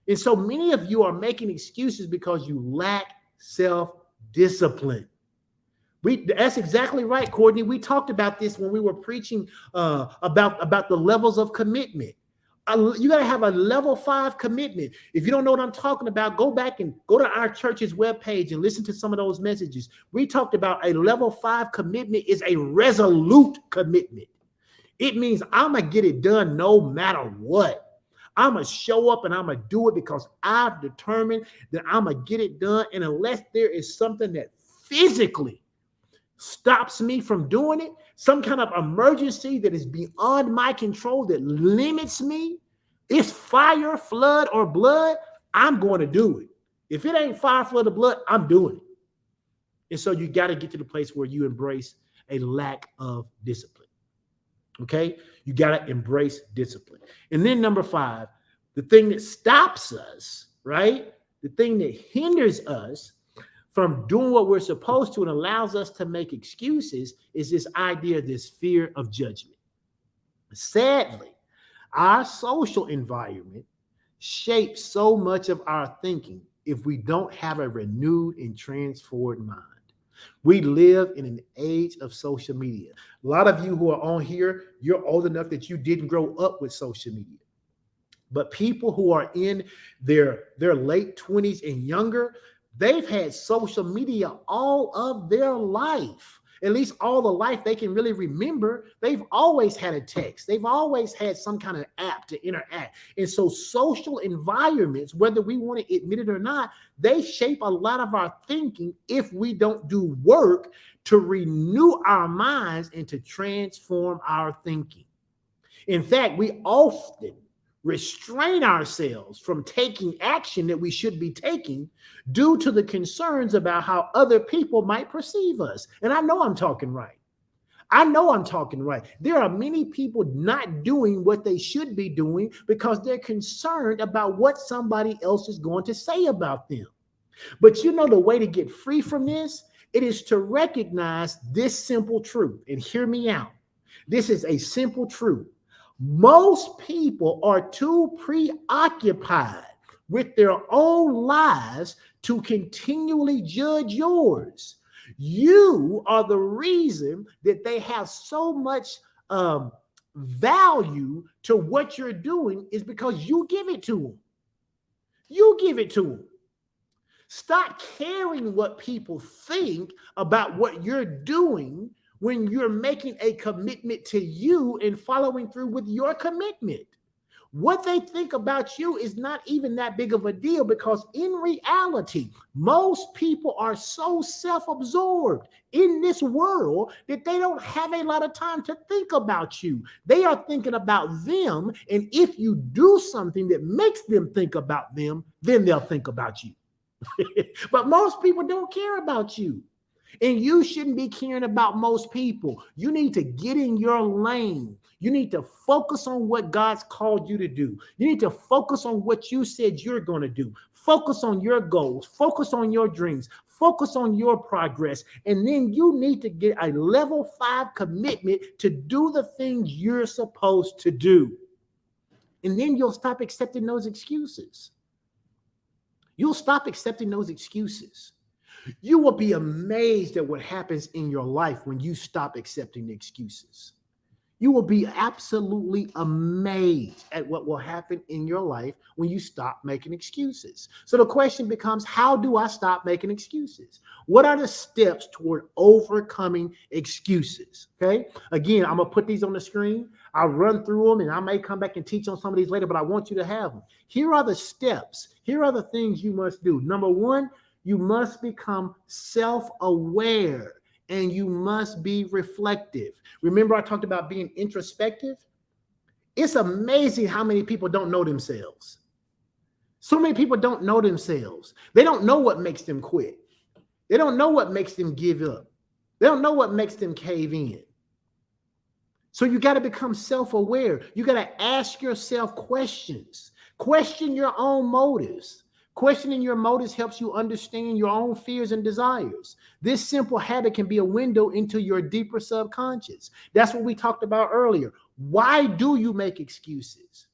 A: And so many of you are making excuses because you lack self-discipline. That's exactly right, Courtney. We talked about this when we were preaching about the levels of commitment. You got to have a level 5 commitment. If you don't know what I'm talking about, go back and go to our church's webpage and listen to some of those messages. We talked about a level 5 commitment is a resolute commitment. It means I'm going to get it done no matter what. I'm going to show up and I'm going to do it because I've determined that I'm going to get it done. And unless there is something that physically stops me from doing it, some kind of emergency that is beyond my control that limits me, it's fire, flood, or blood, I'm going to do it. If it ain't fire, flood, or blood, I'm doing it. And so you got to get to the place where you embrace a lack of discipline. Okay? You got to embrace discipline. And then number 5, the thing that stops us, right? The thing that hinders us from doing what we're supposed to and allows us to make excuses is this idea, this fear of judgment. Sadly, our social environment shapes so much of our thinking if we don't have a renewed and transformed mind. We live in an age of social media. A lot of you who are on here, you're old enough that you didn't grow up with social media. But people who are in their late 20s and younger, they've had social media all of their life, at least all the life they can really remember. They've always had a text. They've always had some kind of app to interact. And so social environments, whether we want to admit it or not, they shape a lot of our thinking if we don't do work to renew our minds and to transform our thinking. In fact, we often restrain ourselves from taking action that we should be taking due to the concerns about how other people might perceive us. And I know I'm talking right. There are many people not doing what they should be doing because they're concerned about what somebody else is going to say about them. But you know the way to get free from this? It is to recognize this simple truth. And hear me out. This is a simple truth. Most people are too preoccupied with their own lives to continually judge yours. You are the reason that they have so much value to what you're doing is because you give it to them. You give it to them. Stop caring what people think about what you're doing when you're making a commitment to you and following through with your commitment. What they think about you is not even that big of a deal because in reality, most people are so self-absorbed in this world that they don't have a lot of time to think about you. They are thinking about them, and if you do something that makes them think about them, then they'll think about you. But most people don't care about you. And you shouldn't be caring about most people. You need to get in your lane. You need to focus on what God's called you to do. You need to focus on what you said you're going to do. Focus on your goals. Focus on your dreams. Focus on your progress. And then you need to get a level 5 commitment to do the things you're supposed to do. And then you'll stop accepting those excuses. You'll stop accepting those excuses. You will be amazed at what happens in your life when you stop accepting the excuses. You will be absolutely amazed at what will happen in your life when you stop making excuses. So the question becomes, how do I stop making excuses? What are the steps toward overcoming excuses? Okay. Again, I'm going to put these on the screen. I'll run through them and I may come back and teach on some of these later, but I want you to have them. Here are the steps. Here are the things you must do. Number 1, you must become self-aware and you must be reflective. Remember, I talked about being introspective? It's amazing how many people don't know themselves. So many people don't know themselves. They don't know what makes them quit. They don't know what makes them give up. They don't know what makes them cave in. So you got to become self-aware. You got to ask yourself questions. Question your own motives. Questioning your motives helps you understand your own fears and desires. This simple habit can be a window into your deeper subconscious. That's what we talked about earlier. Why do you make excuses?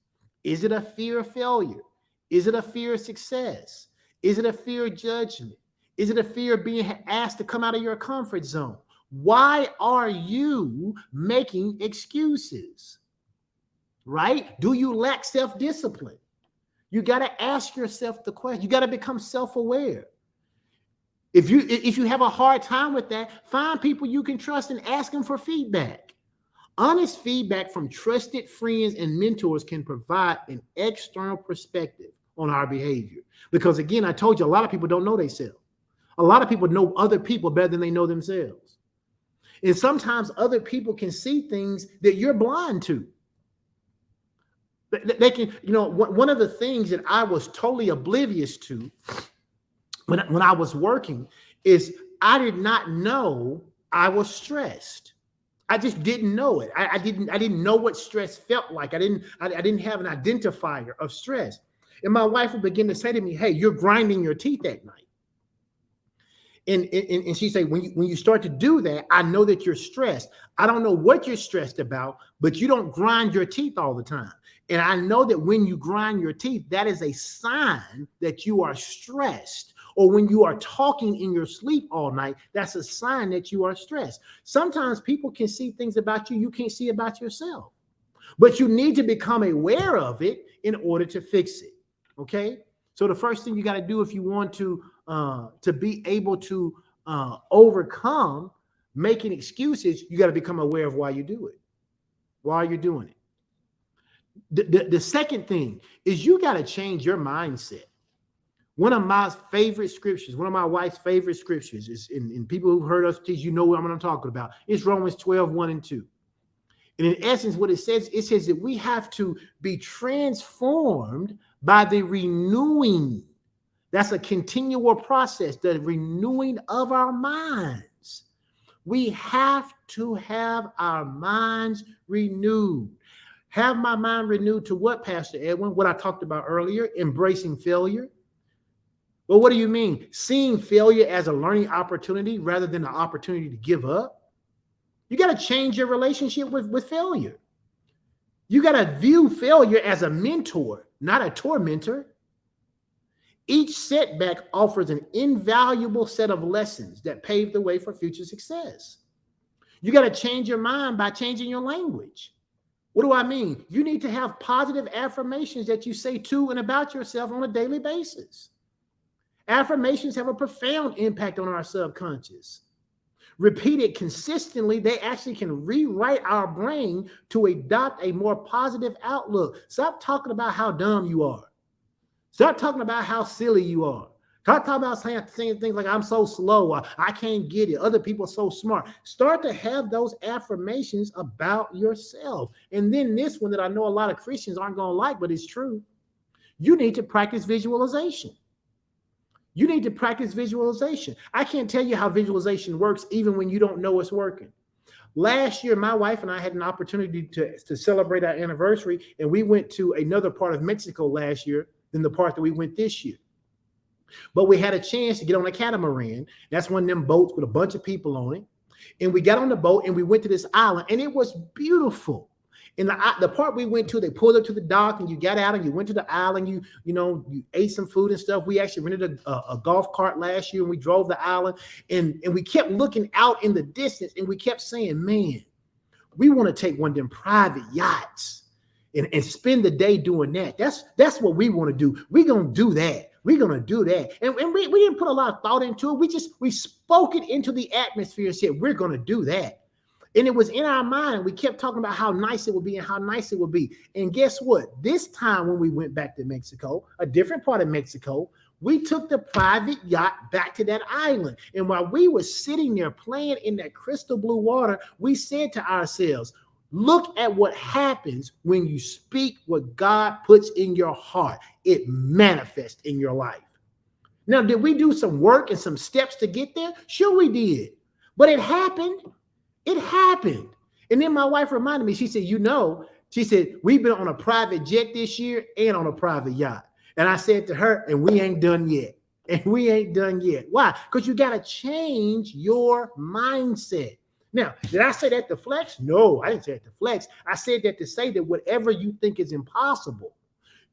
A: Is it a fear of failure? Is it a fear of success? Is it a fear of judgment? Is it a fear of being asked to come out of your comfort zone? Why are you making excuses? Right? Do you lack self-discipline? You got to ask yourself the question. You got to become self-aware. If you have a hard time with that, find people you can trust and ask them for feedback. Honest feedback from trusted friends and mentors can provide an external perspective on our behavior. Because again, I told you, a lot of people don't know themselves. A lot of people know other people better than they know themselves. And sometimes other people can see things that you're blind to. They can, one of the things that I was totally oblivious to when I was working is I did not know I was stressed. I just didn't know it. I didn't know what stress felt like. I didn't have an identifier of stress. And my wife would begin to say to me, "Hey, you're grinding your teeth at night." And she said, when you start to do that, I know that you're stressed. I don't know what you're stressed about, but you don't grind your teeth all the time. And I know that when you grind your teeth, that is a sign that you are stressed. Or when you are talking in your sleep all night, that's a sign that you are stressed. Sometimes people can see things about you can't see about yourself. But you need to become aware of it in order to fix it. Okay? So the first thing you got to do if you want to be able to overcome making excuses, you got to become aware of why you do it. Why are you doing it? The second thing is you got to change your mindset. One of my favorite scriptures, one of my wife's favorite scriptures is, and people who've heard us teach, what I'm talking about. It's Romans 12:1-2. And in essence, what it says that we have to be transformed by the renewing. That's a continual process, the renewing of our minds. We have to have our minds renewed. Have my mind renewed to what, Pastor Edwin? What I talked about earlier, embracing failure. Well, what do you mean? Seeing failure as a learning opportunity rather than an opportunity to give up. You got to change your relationship with failure. You got to view failure as a mentor, not a tormentor. Each setback offers an invaluable set of lessons that pave the way for future success. You got to change your mind by changing your language. What do I mean? You need to have positive affirmations that you say to and about yourself on a daily basis. Affirmations have a profound impact on our subconscious. Repeated consistently, they actually can rewrite our brain to adopt a more positive outlook. Stop talking about how dumb you are. Stop talking about how silly you are. Stop talking about saying things like, I'm so slow, I can't get it, other people are so smart. Start to have those affirmations about yourself. And then this one that I know a lot of Christians aren't going to like, but it's true. You need to practice visualization. You need to practice visualization. I can't tell you how visualization works even when you don't know it's working. Last year, my wife and I had an opportunity to celebrate our anniversary, and we went to another part of Mexico last year than the part that we went this year. But we had a chance to get on a catamaran. That's one of them boats with a bunch of people on it. And we got on the boat and we went to this island, and it was beautiful. In the part we went to, they pulled up to the dock and you got out and you went to the island. You ate some food and stuff. We actually rented a golf cart last year and we drove the island, and we kept looking out in the distance and we kept saying, man, we want to take one of them private yachts and spend the day doing that. That's what we want to do. We're going to do that. We're going to do that. And we didn't put a lot of thought into it. We spoke it into the atmosphere and said, we're going to do that. And it was in our mind. We kept talking about how nice it would be and how nice it would be. And guess what? This time when we went back to Mexico, a different part of Mexico, we took the private yacht back to that island. And while we were sitting there playing in that crystal blue water, we said to ourselves, look at what happens when you speak what God puts in your heart. It manifests in your life. Now, did we do some work and some steps to get there? Sure, we did. But it happened. It happened. And then my wife reminded me, she said, we've been on a private jet this year and on a private yacht. And I said to her, and we ain't done yet. And we ain't done yet. Why? Because you got to change your mindset. Now, did I say that to flex? No, I didn't say that to flex. I said that to say that whatever you think is impossible,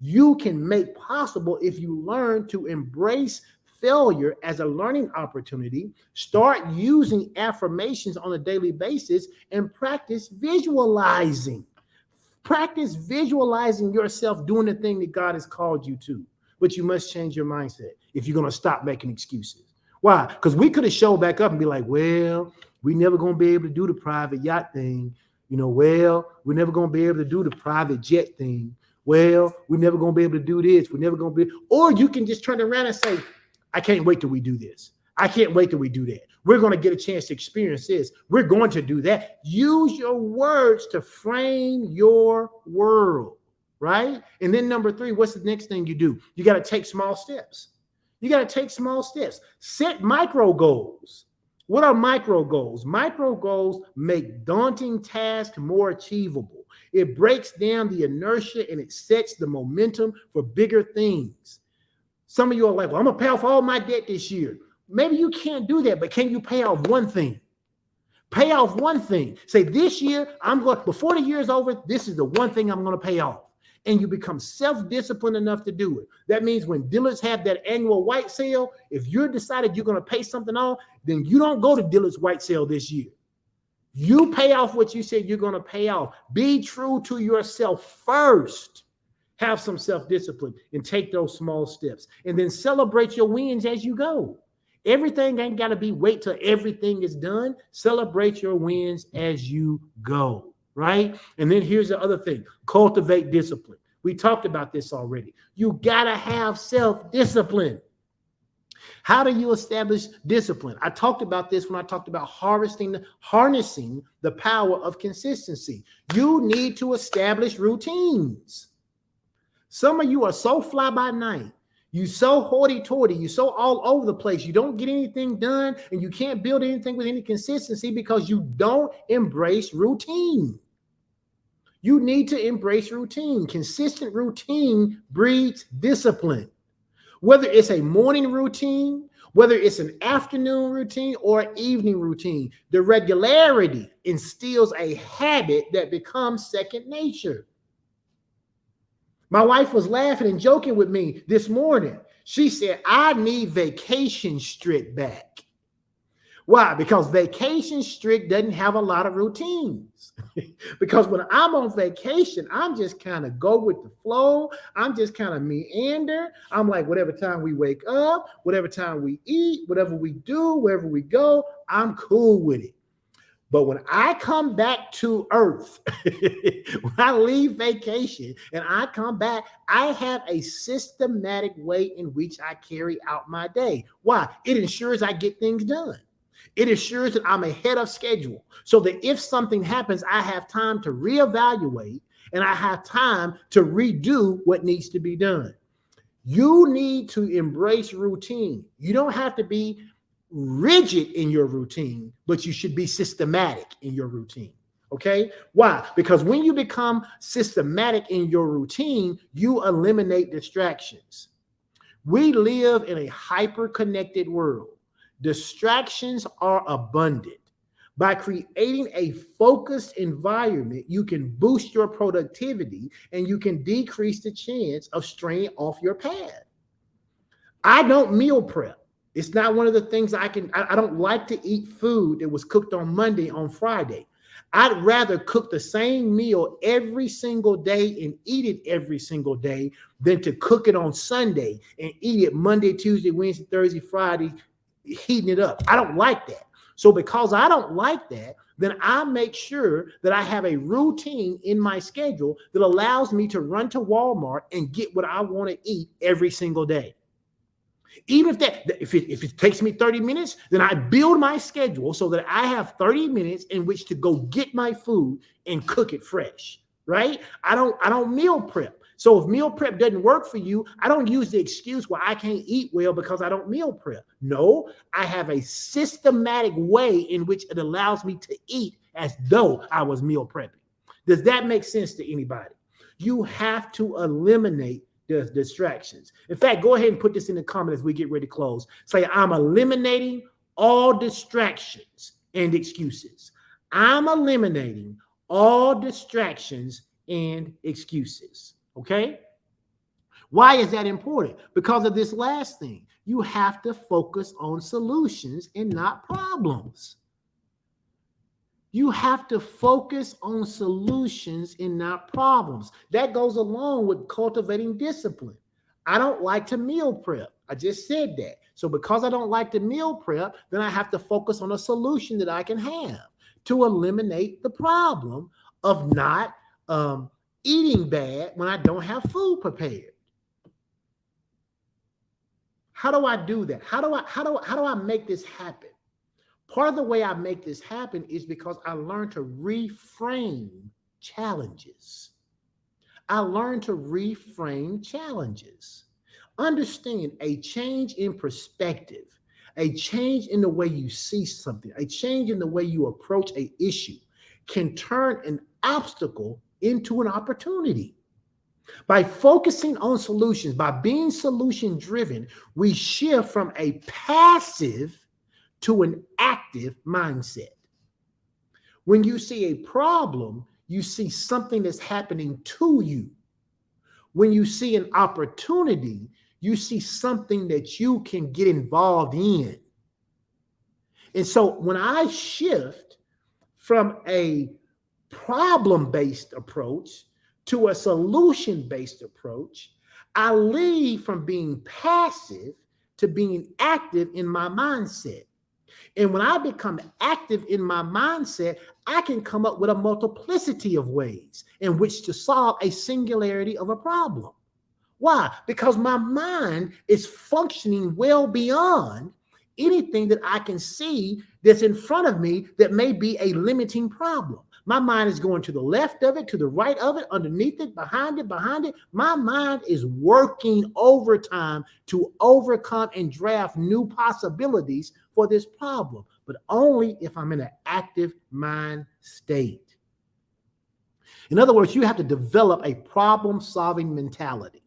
A: you can make possible if you learn to embrace failure as a learning opportunity, start using affirmations on a daily basis, and practice visualizing. Practice visualizing yourself doing the thing that God has called you to. But you must change your mindset if you're going to stop making excuses. Why? Because we could have showed back up and be like, well, we never going to be able to do the private yacht thing. Well, we're never going to be able to do the private jet thing. Well, we're never going to be able to do this. We're never going to be. Or you can just turn around and say, I can't wait till we do this. I can't wait till we do that. We're going to get a chance to experience this. We're going to do that. Use your words to frame your world, right? And then number 3, what's the next thing you do? You got to take small steps. You got to take small steps. Set micro goals. What are micro goals? Micro goals make daunting tasks more achievable. It breaks down the inertia and it sets the momentum for bigger things. Some of you are like, well, I'm going to pay off all my debt this year. Maybe you can't do that, but can you pay off one thing? Pay off one thing. Say, this year, before the year is over, this is the one thing I'm going to pay off. And you become self-disciplined enough to do it. That means when dealers have that annual white sale, if you're decided you're going to pay something off, then you don't go to dealer's white sale this year. You pay off what you said you're going to pay off. Be true to yourself first. Have some self-discipline and take those small steps. And then celebrate your wins as you go. Everything ain't got to be wait till everything is done. Celebrate your wins as you go. Right? And then here's the other thing. Cultivate discipline. We talked about this already. You got to have self-discipline. How do you establish discipline? I talked about this when I talked about harnessing the power of consistency. You need to establish routines. Some of you are so fly by night. You so hoity-toity. You so all over the place. You don't get anything done, and you can't build anything with any consistency because you don't embrace routine. You need to embrace routine. Consistent routine breeds discipline. Whether it's a morning routine, whether it's an afternoon routine or an evening routine, the regularity instills a habit that becomes second nature. My wife was laughing and joking with me this morning. She said, I need Vacation Strick back. Why? Because Vacation Strick doesn't have a lot of routines. Because when I'm on vacation, I'm just kind of go with the flow. I'm just kind of meander. I'm like, whatever time we wake up, whatever time we eat, whatever we do, wherever we go, I'm cool with it. But when I come back to earth, when I leave vacation and I come back, I have a systematic way in which I carry out my day. Why? It ensures I get things done. It assures that I'm ahead of schedule so that if something happens, I have time to reevaluate and I have time to redo what needs to be done. You need to embrace routine. You don't have to be rigid in your routine, but you should be systematic in your routine. Okay? Why? Because when you become systematic in your routine, you eliminate distractions. We live in a hyper-connected world. Distractions are abundant. By creating a focused environment, you can boost your productivity and you can decrease the chance of straying off your path. I don't meal prep. It's not one of the things I don't like to eat food that was cooked on Monday on Friday. I'd rather cook the same meal every single day and eat it every single day than to cook it on Sunday and eat it Monday, Tuesday, Wednesday, Thursday, Friday, heating it up. I don't like that. So because I don't like that, then I make sure that I have a routine in my schedule that allows me to run to Walmart and get what I want to eat every single day. Even if it takes me 30 minutes, then I build my schedule so that I have 30 minutes in which to go get my food and cook it fresh, right? I don't meal prep. So if meal prep doesn't work for you, I don't use the excuse why I can't eat well because I don't meal prep. No, I have a systematic way in which it allows me to eat as though I was meal prepping. Does that make sense to anybody? You have to eliminate the distractions. In fact, go ahead and put this in the comment as we get ready to close. Say, I'm eliminating all distractions and excuses. I'm eliminating all distractions and excuses. Okay? Why is that important? Because of this last thing. You have to focus on solutions and not problems. You have to focus on solutions and not problems. That goes along with cultivating discipline. I don't like to meal prep. I just said that. So because I don't like to meal prep, then I have to focus on a solution that I can have to eliminate the problem of not eating bad when I don't have food prepared. How do I do that? How do I make this happen? Part of the way I make this happen is because I learned to reframe challenges. I learned to reframe challenges. Understand a change in perspective, a change in the way you see something, a change in the way you approach an issue can turn an obstacle into an opportunity. By focusing on solutions, by being solution driven, we shift from a passive to an active mindset. When you see a problem, you see something that's happening to you. When you see an opportunity, you see something that you can get involved in. And so when I shift from a problem-based approach to a solution-based approach, I leave from being passive to being active in my mindset. And when I become active in my mindset, I can come up with a multiplicity of ways in which to solve a singularity of a problem. Why? Because my mind is functioning well beyond anything that I can see that's in front of me that may be a limiting problem. My mind is going to the left of it, to the right of it, underneath it, behind it, behind it. My mind is working overtime to overcome and draft new possibilities for this problem, but only if I'm in an active mind state. In other words, you have to develop a problem-solving mentality.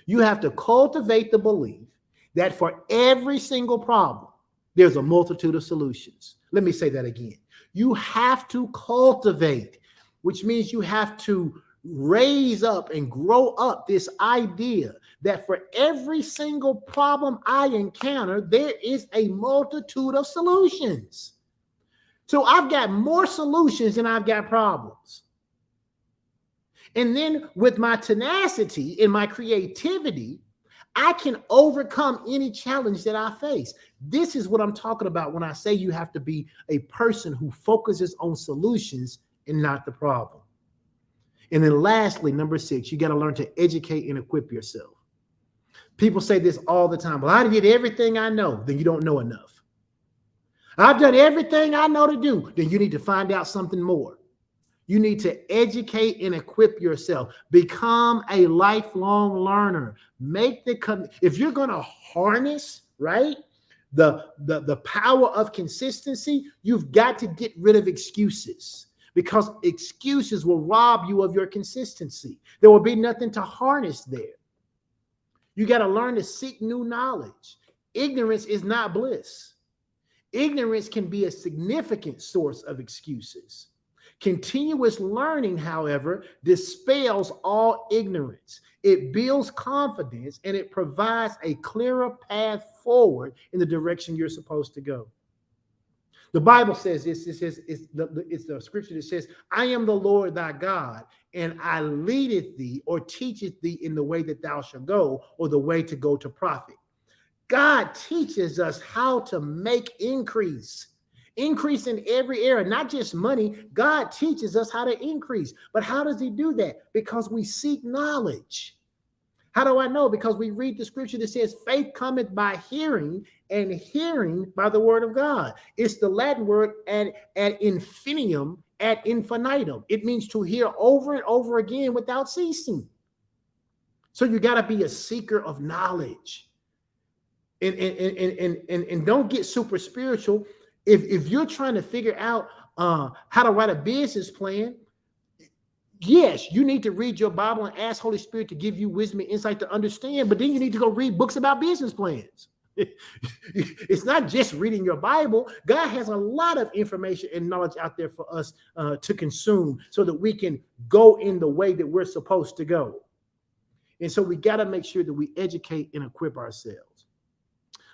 A: You have to cultivate the belief that for every single problem, there's a multitude of solutions. Let me say that again. You have to cultivate, which means you have to raise up and grow up this idea that for every single problem I encounter, there is a multitude of solutions. So I've got more solutions than I've got problems. And then with my tenacity and my creativity, I can overcome any challenge that I face. This is what I'm talking about when I say you have to be a person who focuses on solutions and not the problem. And then lastly, number 6, you got to learn to educate and equip yourself. People say this all the time. Well, I did everything I know. Then you don't know enough. I've done everything I know to do. Then you need to find out something more. You need to educate and equip yourself. Become a lifelong learner. If you're going to harness, right, the power of consistency, you've got to get rid of excuses, because excuses will rob you of your consistency. There will be nothing to harness there. You got to learn to seek new knowledge. Ignorance is not bliss. Ignorance can be a significant source of excuses. Continuous learning, however, dispels all ignorance. It builds confidence and it provides a clearer path forward in the direction you're supposed to go. The Bible says this. It's the scripture that says, I am the Lord thy God, and I leadeth thee or teacheth thee in the way that thou shalt go, or the way to go to profit. God teaches us how to make increase in every area, not just money. God teaches us how to increase. But how does he do that? Because we seek knowledge. How do I know? Because we read the scripture that says faith cometh by hearing, and hearing by the word of God. It's the Latin word ad infinitum, ad infinitum. It means to hear over and over again without ceasing. So you got to be a seeker of knowledge. And don't get super spiritual. If you're trying to figure out how to write a business plan, Yes, you need to read your Bible and ask Holy Spirit to give you wisdom and insight to understand, but then you need to go read books about business plans. It's not just reading your Bible. God has a lot of information and knowledge out there for us to consume so that we can go in the way that we're supposed to go. And so we got to make sure that we educate and equip ourselves.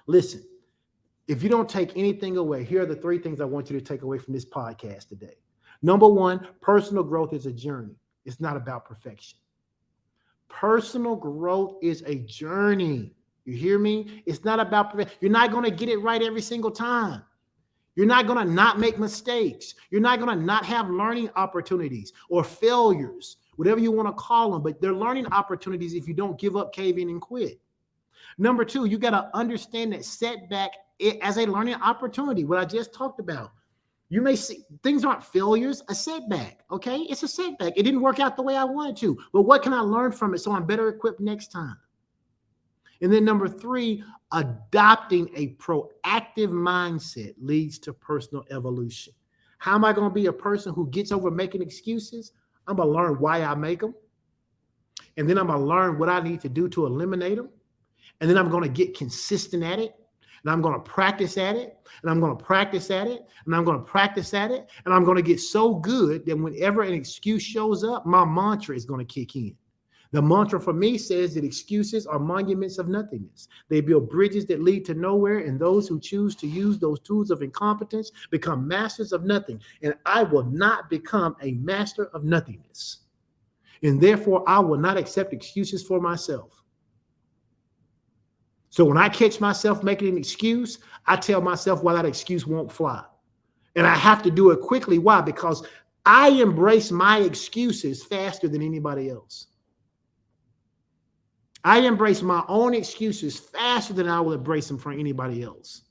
A: Listen, if you don't take anything away, here are the 3 things I want you to take away from this podcast today. Number 1, personal growth is a journey. It's not about perfection. Personal growth is a journey. You hear me? It's not about perfection. You're not going to get it right every single time. You're not going to not make mistakes. You're not going to not have learning opportunities or failures, whatever you want to call them, but they're learning opportunities if you don't give up, cave in, and quit. Number 2, you got to understand that setback as a learning opportunity, what I just talked about. You may see things aren't failures, a setback, okay? It's a setback. It didn't work out the way I wanted to, but what can I learn from it so I'm better equipped next time? And then number 3, adopting a proactive mindset leads to personal evolution. How am I going to be a person who gets over making excuses? I'm going to learn why I make them. And then I'm going to learn what I need to do to eliminate them. And then I'm going to get consistent at it. And I'm going to practice at it, and I'm going to practice at it, and I'm going to practice at it, and I'm going to get so good that whenever an excuse shows up, my mantra is going to kick in. The mantra for me says that excuses are monuments of nothingness. They build bridges that lead to nowhere, and those who choose to use those tools of incompetence become masters of nothing. And I will not become a master of nothingness. And therefore, I will not accept excuses for myself. So when I catch myself making an excuse, I tell myself why that excuse won't fly. And I have to do it quickly. Why? Because I embrace my excuses faster than anybody else. I embrace my own excuses faster than I will embrace them for anybody else.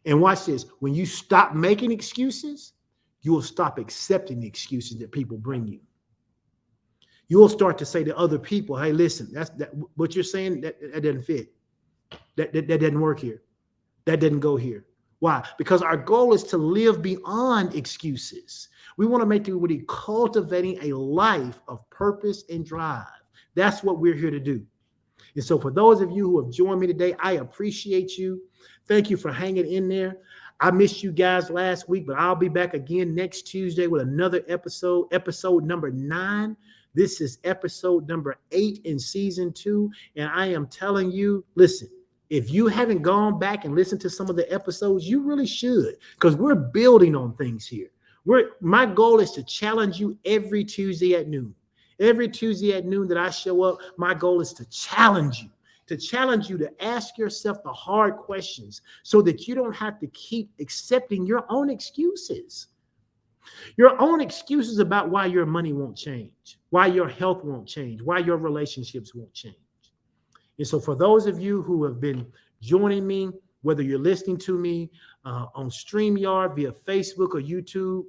A: And watch this. When you stop making excuses, you will stop accepting the excuses that people bring you. You will start to say to other people, hey, listen, that's what you're saying, that doesn't fit. That doesn't work here. That didn't go here. Why? Because our goal is to live beyond excuses. We want to make everybody cultivating a life of purpose and drive. That's what we're here to do. And so for those of you who have joined me today, I appreciate you. Thank you for hanging in there. I missed you guys last week, but I'll be back again next Tuesday with another episode number 9. This is episode number 8 in season 2. And I am telling you, listen, if you haven't gone back and listened to some of the episodes, you really should, because we're building on things here. My goal is to challenge you every Tuesday at noon. Every Tuesday at noon that I show up, my goal is to challenge you to ask yourself the hard questions so that you don't have to keep accepting your own excuses. Your own excuses about why your money won't change, why your health won't change, why your relationships won't change. And so for those of you who have been joining me, whether you're listening to me on StreamYard via Facebook or YouTube,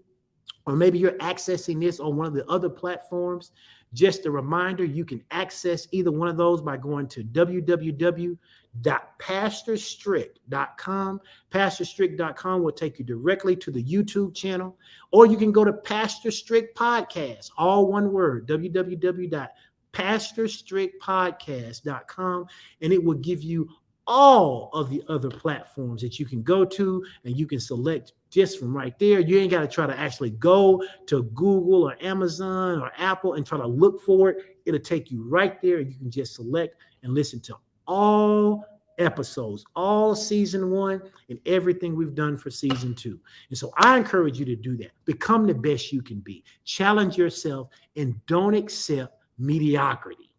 A: or maybe you're accessing this on one of the other platforms, just a reminder, you can access either one of those by going to www.pastorstrick.com. PastorStrick.com will take you directly to the YouTube channel, or you can go to Pastor Strick Podcast, all one word, www.pastorstrickpodcast.com, and it will give you all of the other platforms that you can go to, and you can select just from right there. You ain't got to try to actually go to Google or Amazon or Apple and try to look for it. It'll take you right there, and you can just select and listen to all episodes, all season 1 and everything we've done for season 2. And so I encourage you to do that. Become the best you can be. Challenge yourself, and don't accept mediocrity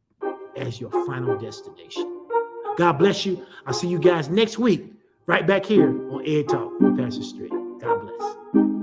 A: as your final destination. God bless you. I'll see you guys next week, right back here on EdTalk with Pastor Strick. God bless.